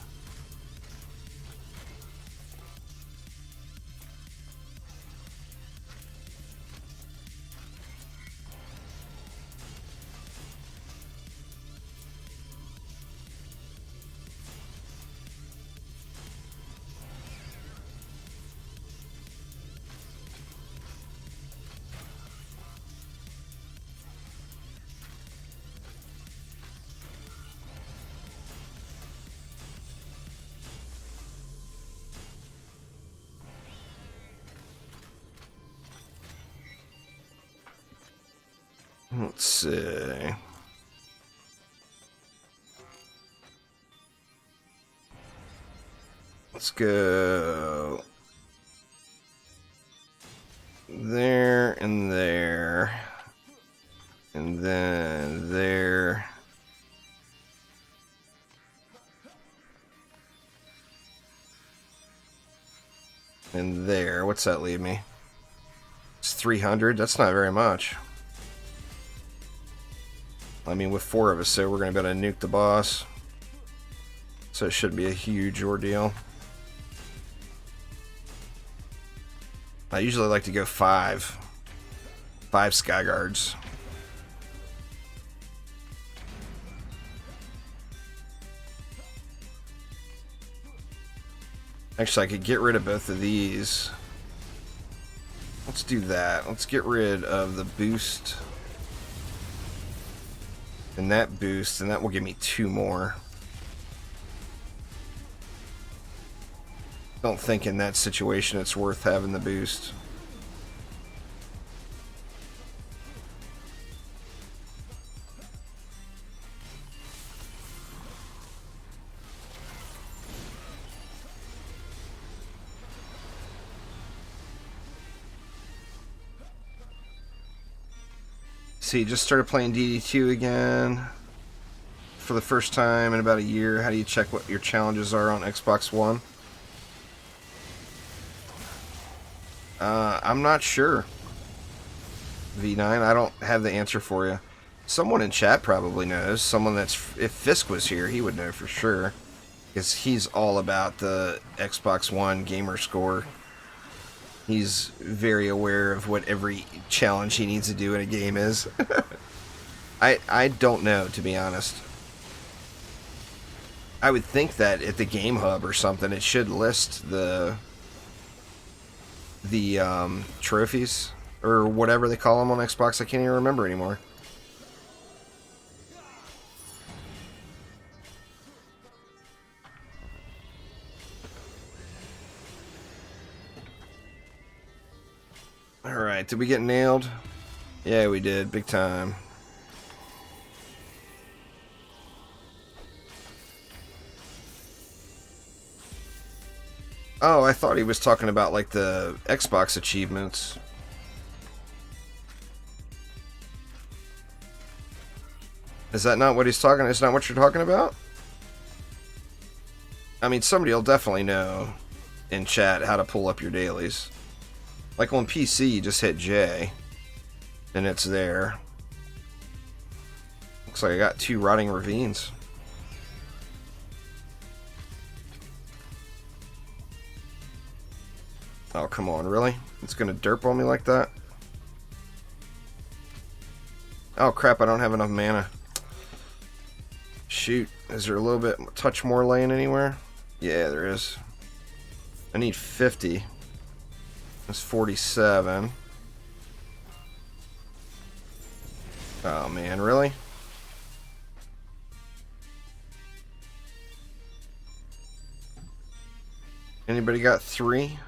Let's see. Let's go there and there. And there, what's that leave me? It's 300. That's not very much. I mean, with 4 of us, so we're going to be able to nuke the boss. So it shouldn't be a huge ordeal. I usually like to go 5. 5 Sky Guards. Actually, I could get rid of both of these. Let's do that. Let's get rid of the boost. And that boost, and that will give me 2 more. Don't think in that situation it's worth having the boost. See, just started playing DD2 again for the first time in about a year. How do you check what your challenges are on Xbox One? I'm not sure. V9, I don't have the answer for you. Someone in chat probably knows. Someone that's... If Fisk was here, he would know for sure. Because he's all about the Xbox One gamer score. He's very aware of what every challenge he needs to do in a game is. I don't know, to be honest. I would think that at the Game Hub or something, it should list the trophies or whatever they call them on Xbox. I can't even remember anymore. Alright, did we get nailed? Yeah, we did. Big time. Oh, I thought he was talking about, like, the Xbox achievements. Is that not what he's talking? Is not what you're talking about? I mean, somebody will definitely know in chat how to pull up your dailies. Like on PC, you just hit J, and it's there. Looks like I got 2 Rotting Ravines. Oh, come on, really? It's gonna derp on me like that? Oh, crap, I don't have enough mana. Shoot, is there a little bit touch more laying anywhere? Yeah, there is. I need 50. That's 47. Oh, man, really? Anybody got 3?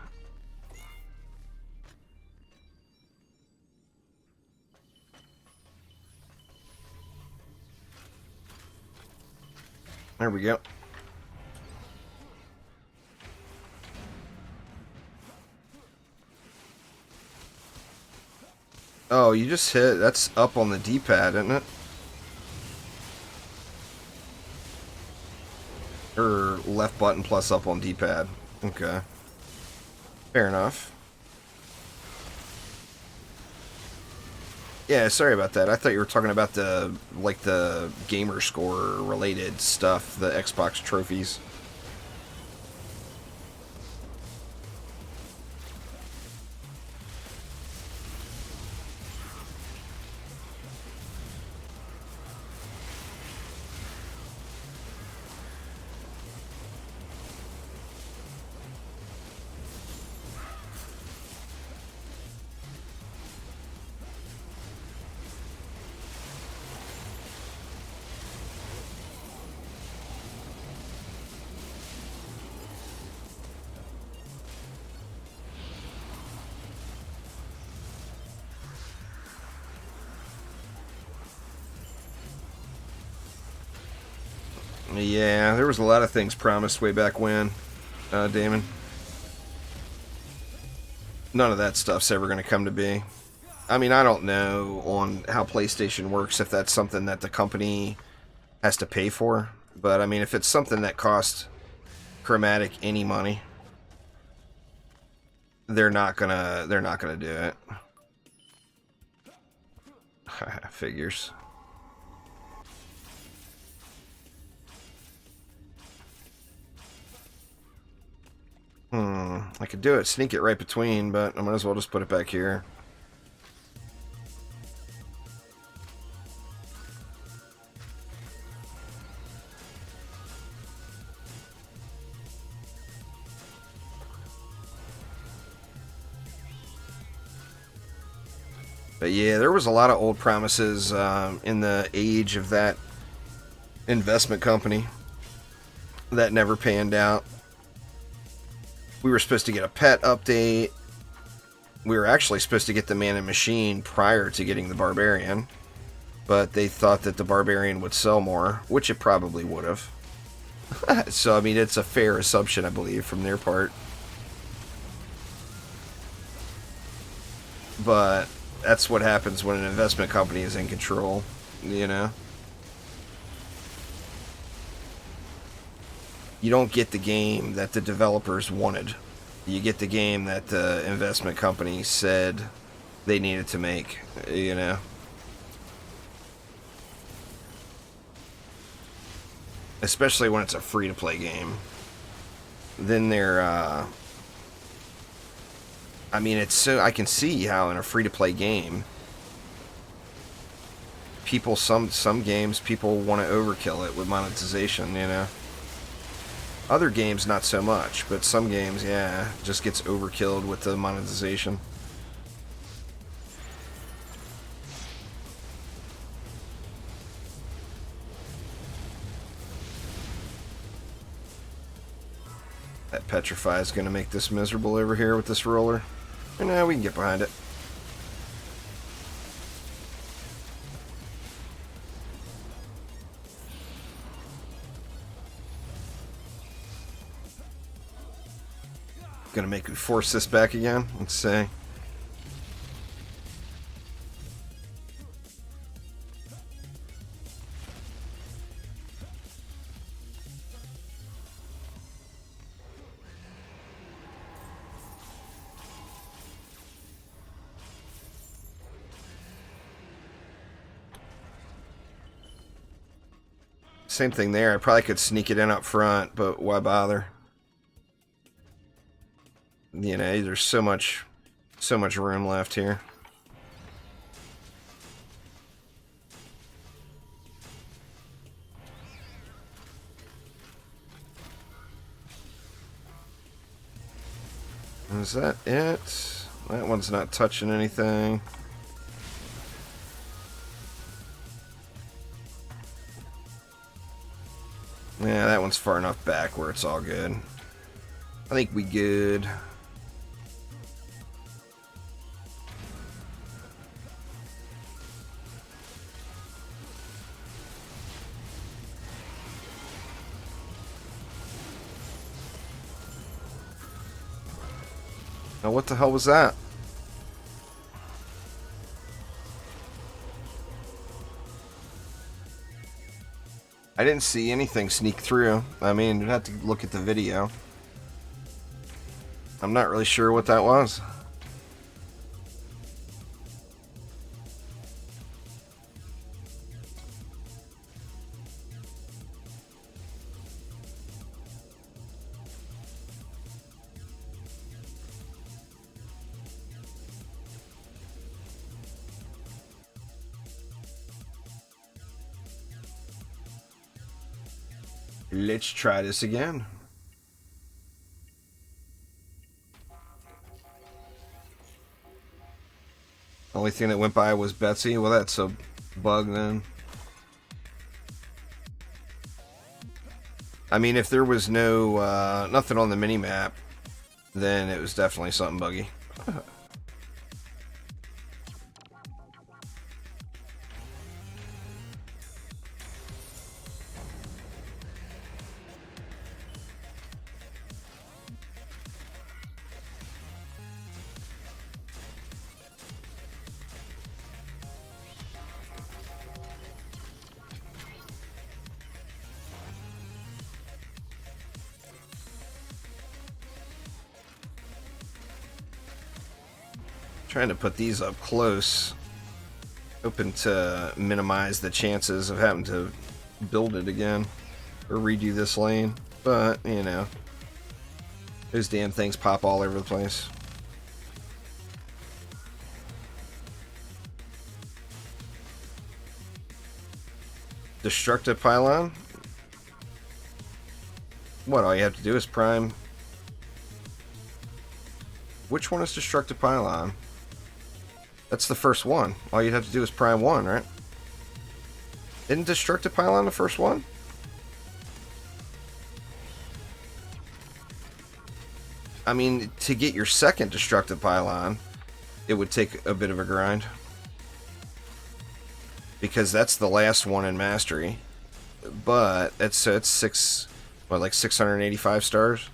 There we go. Oh, you just hit. That's up on the D-pad, isn't it? Or left button plus up on D-pad. Okay. Fair enough. Yeah, sorry about that. I thought you were talking about the, like, the gamer score related stuff, the Xbox trophies. Yeah, there was a lot of things promised way back when, Damon. None of that stuff's ever going to come to be. I mean, I don't know on how PlayStation works, if that's something that the company has to pay for. But, I mean, if it's something that costs Chromatic any money, they're not gonna do it. Figures. I could do it, sneak it right between, but I might as well just put it back here. But yeah, there was a lot of old promises in the age of that investment company that never panned out. We were supposed to get a pet update. We were actually supposed to get the Man and Machine prior to getting the Barbarian, but they thought that the Barbarian would sell more, which it probably would have. So, I mean, it's a fair assumption, I believe, from their part. But that's what happens when an investment company is in control, you know? You don't get the game that the developers wanted. You get the game that the investment company said they needed to make, you know? Especially when it's a free-to-play game. Then they're, I mean, it's so... I can see how in a free-to-play game, people, some games, people want to overkill it with monetization, you know? Other games, not so much, but some games, yeah, just gets overkilled with the monetization. That Petrify is going to make this miserable over here with this roller. And now we can get behind it. Gonna make me force this back again. Let's see. Same thing there. I probably could sneak it in up front, but why bother? You know, there's so much room left here. Is that it? That one's not touching anything. Yeah, that one's far enough back where it's all good. I think we good. Now what the hell was that? I didn't see anything sneak through. I mean, you'd have to look at the video. I'm not really sure what that was. Let's try this again. Only thing that went by was Betsy. Well, that's a bug then. I mean, if there was no nothing on the mini-map, then it was definitely something buggy. Trying to put these up close, hoping to minimize the chances of having to build it again or redo this lane. But, you know, those damn things pop all over the place. Destructive pylon? What, all you have to do is prime... Which one is destructive pylon? That's the first one. All you'd have to do is prime one, right? Isn't destructive pylon the first one? I mean, to get your second destructive pylon, it would take a bit of a grind. Because that's the last one in Mastery. But it's 685 stars?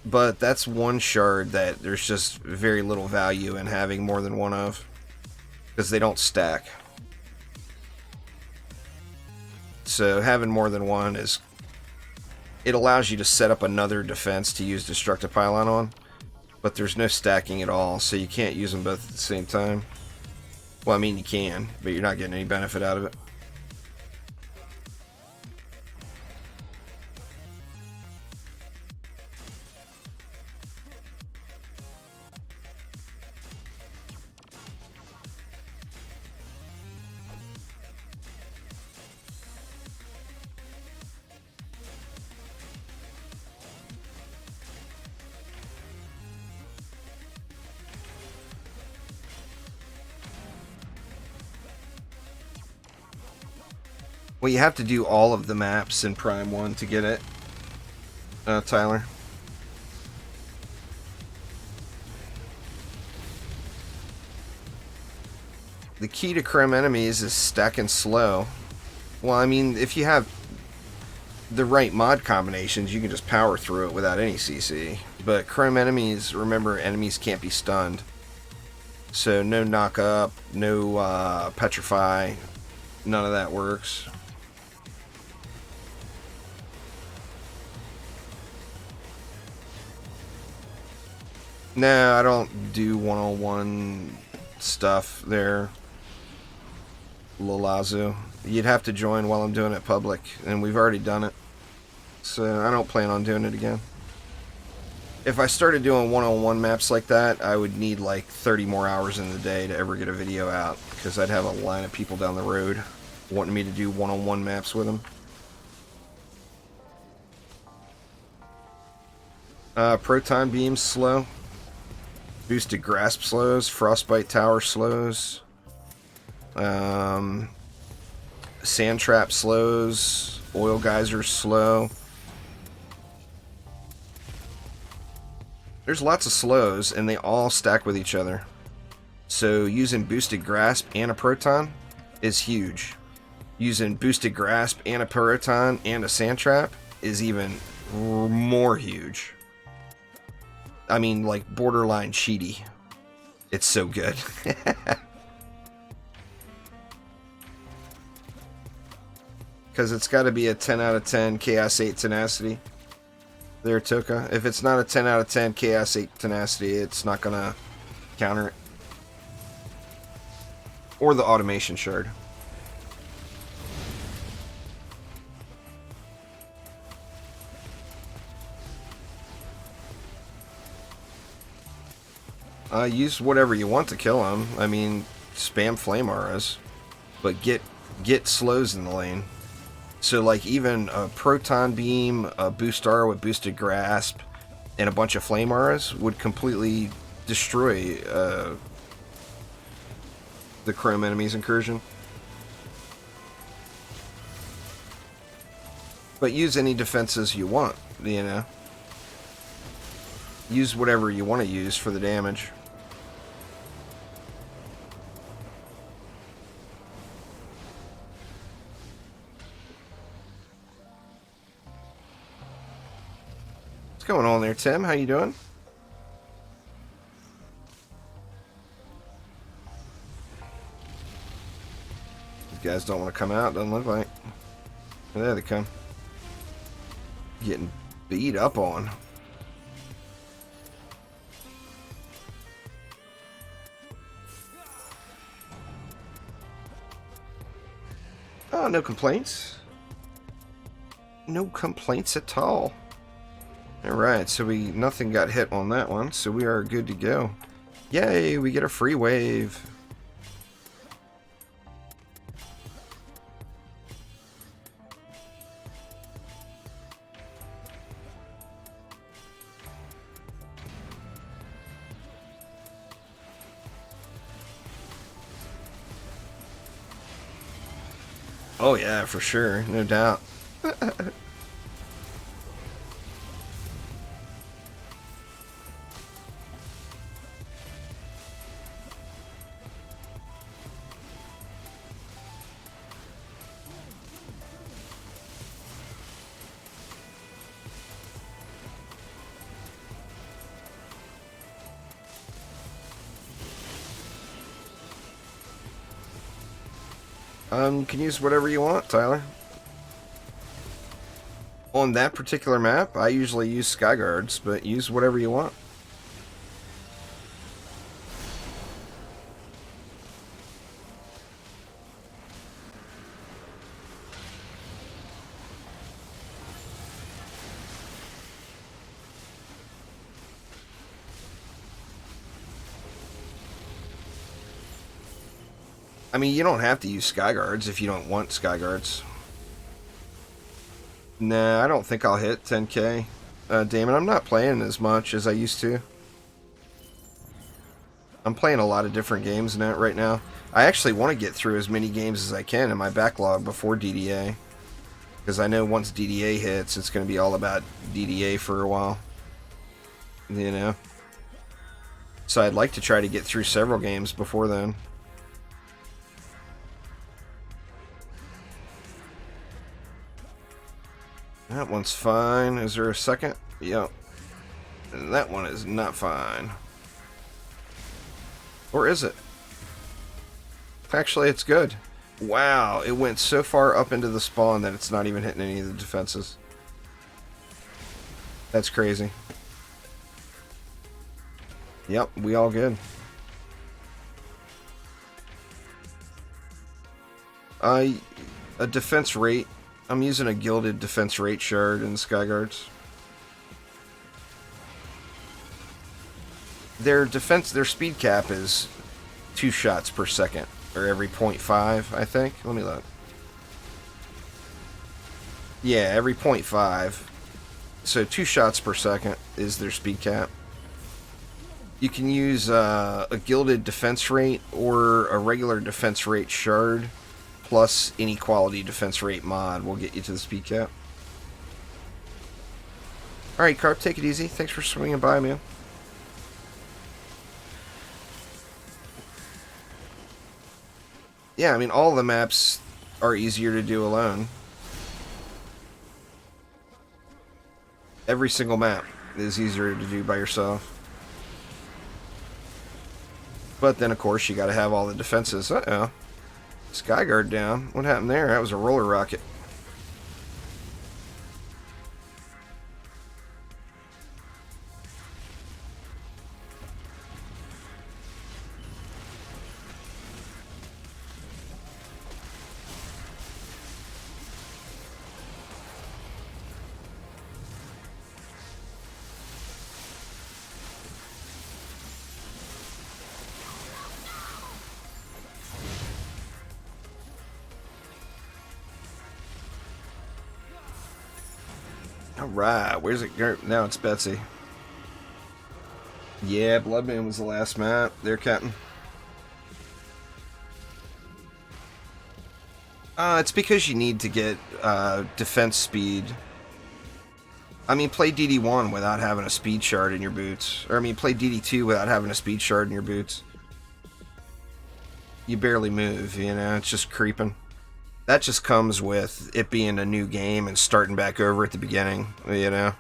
But that's one shard that there's just very little value in having more than one of. Because they don't stack. So having more than one is... It allows you to set up another defense to use Destructive Pylon on. But there's no stacking at all, so you can't use them both at the same time. Well, I mean you can, but you're not getting any benefit out of it. Well, you have to do all of the maps in Prime 1 to get it, Tyler. The key to Chrome enemies is stacking slow. Well, I mean, if you have the right mod combinations, you can just power through it without any CC. But Chrome enemies, remember, enemies can't be stunned. So no knock up, no petrify, none of that works. No, I don't do one-on-one stuff there, Lolazu. You'd have to join while I'm doing it public, and we've already done it. So I don't plan on doing it again. If I started doing one-on-one maps like that, I would need like 30 more hours in the day to ever get a video out, because I'd have a line of people down the road wanting me to do one-on-one maps with them. Proton beams slow. Boosted grasp slows, frostbite tower slows, sand trap slows, oil geysers slow. There's lots of slows, and they all stack with each other. So using boosted grasp and a proton is huge. Using boosted grasp and a proton and a sand trap is even more huge. I mean, like, borderline cheaty. It's so good. Because it's got to be a 10 out of 10 Chaos 8 Tenacity. There, Toka. If it's not a 10 out of 10 Chaos 8 Tenacity, it's not going to counter it. Or the Automation Shard. Use whatever you want to kill him. I mean, spam flame auras, but get slows in the lane. So, like, even a proton beam, a boost aura with boosted grasp, and a bunch of flame auras would completely destroy the Chrome enemy's incursion. But use any defenses you want, you know. Use whatever you want to use for the damage. What's going on there, Tim? How you doing? These guys don't want to come out, doesn't look like. There they come. Getting beat up on. Oh, no complaints. No complaints at all. Alright, so nothing got hit on that one, so we are good to go. Yay, we get a free wave. Oh yeah, for sure, no doubt. You can use whatever you want, Tyler. On that particular map, I usually use Skyguards, but use whatever you want. I mean, you don't have to use Skyguards if you don't want Skyguards. Nah, I don't think I'll hit 10k. Damon, I'm not playing as much as I used to. I'm playing a lot of different games now, right now. I actually want to get through as many games as I can in my backlog before DDA. Because I know once DDA hits, it's going to be all about DDA for a while. You know? So I'd like to try to get through several games before then. That one's fine. Is there a second? Yep. And that one is not fine. Or is it? Actually, it's good. Wow, it went so far up into the spawn that it's not even hitting any of the defenses. That's crazy. Yep, we all good. A defense rate. I'm using a gilded defense rate shard in Skyguards. Their speed cap is 2 shots per second, or every 0.5, I think. Let me look. Yeah, every 0.5. So 2 shots per second is their speed cap. You can use a gilded defense rate or a regular defense rate shard. Plus any quality defense rate mod will get you to the speed cap. Alright, Carp, take it easy. Thanks for swinging by, man. Yeah, I mean, all the maps are easier to do alone. Every single map is easier to do by yourself. But then, of course, you gotta have all the defenses. Uh-oh. Skyguard down. What happened there? That was a roller rocket. Alright, where's it go? Now it's Betsy. Yeah, Bloodman was the last map. There, Captain. It's because you need to get defense speed. I mean, play DD1 without having a speed shard in your boots. Or, I mean, play DD2 without having a speed shard in your boots. You barely move, you know? It's just creeping. That just comes with it being a new game and starting back over at the beginning, you know?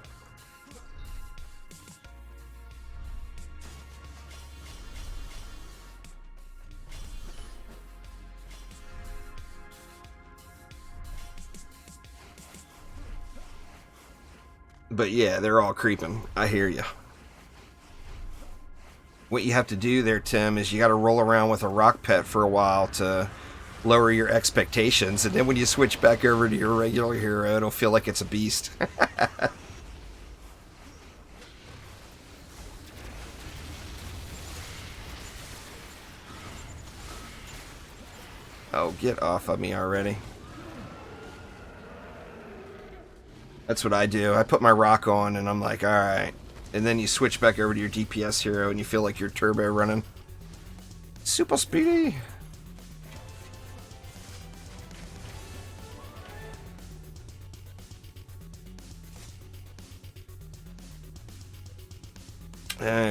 But yeah, they're all creeping. I hear you. What you have to do there, Tim, is you got to roll around with a rock pet for a while to lower your expectations, and then when you switch back over to your regular hero, it'll feel like it's a beast. Oh, get off of me already. That's what I do. I put my rock on and I'm like, alright. And then you switch back over to your DPS hero and you feel like you're turbo running. Super speedy!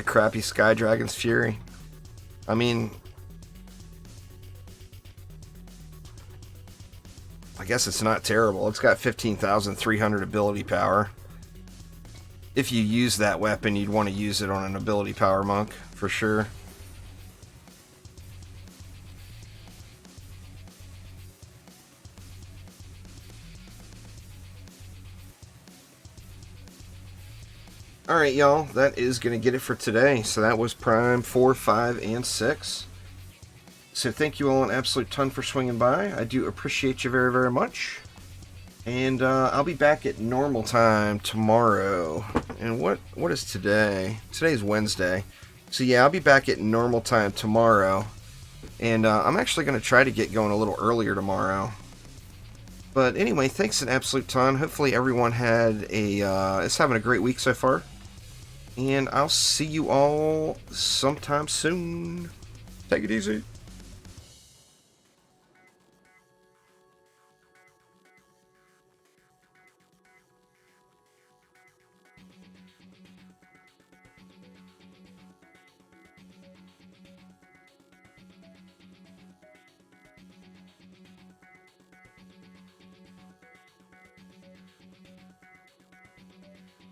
Crappy Sky Dragon's Fury. I mean, I guess it's not terrible. It's got 15,300 ability power. If you use that weapon, you'd want to use it on an ability power monk, for sure. Alright, y'all, that is going to get it for today. So that was Prime 4, 5, and 6. So thank you all an absolute ton for swinging by. I do appreciate you very, very much. And I'll be back at normal time tomorrow. And what is today? Today's Wednesday. So yeah, I'll be back at normal time tomorrow. And I'm actually going to try to get going a little earlier tomorrow. But anyway, thanks an absolute ton. Hopefully everyone is having a great week so far. And I'll see you all sometime soon. Take it easy.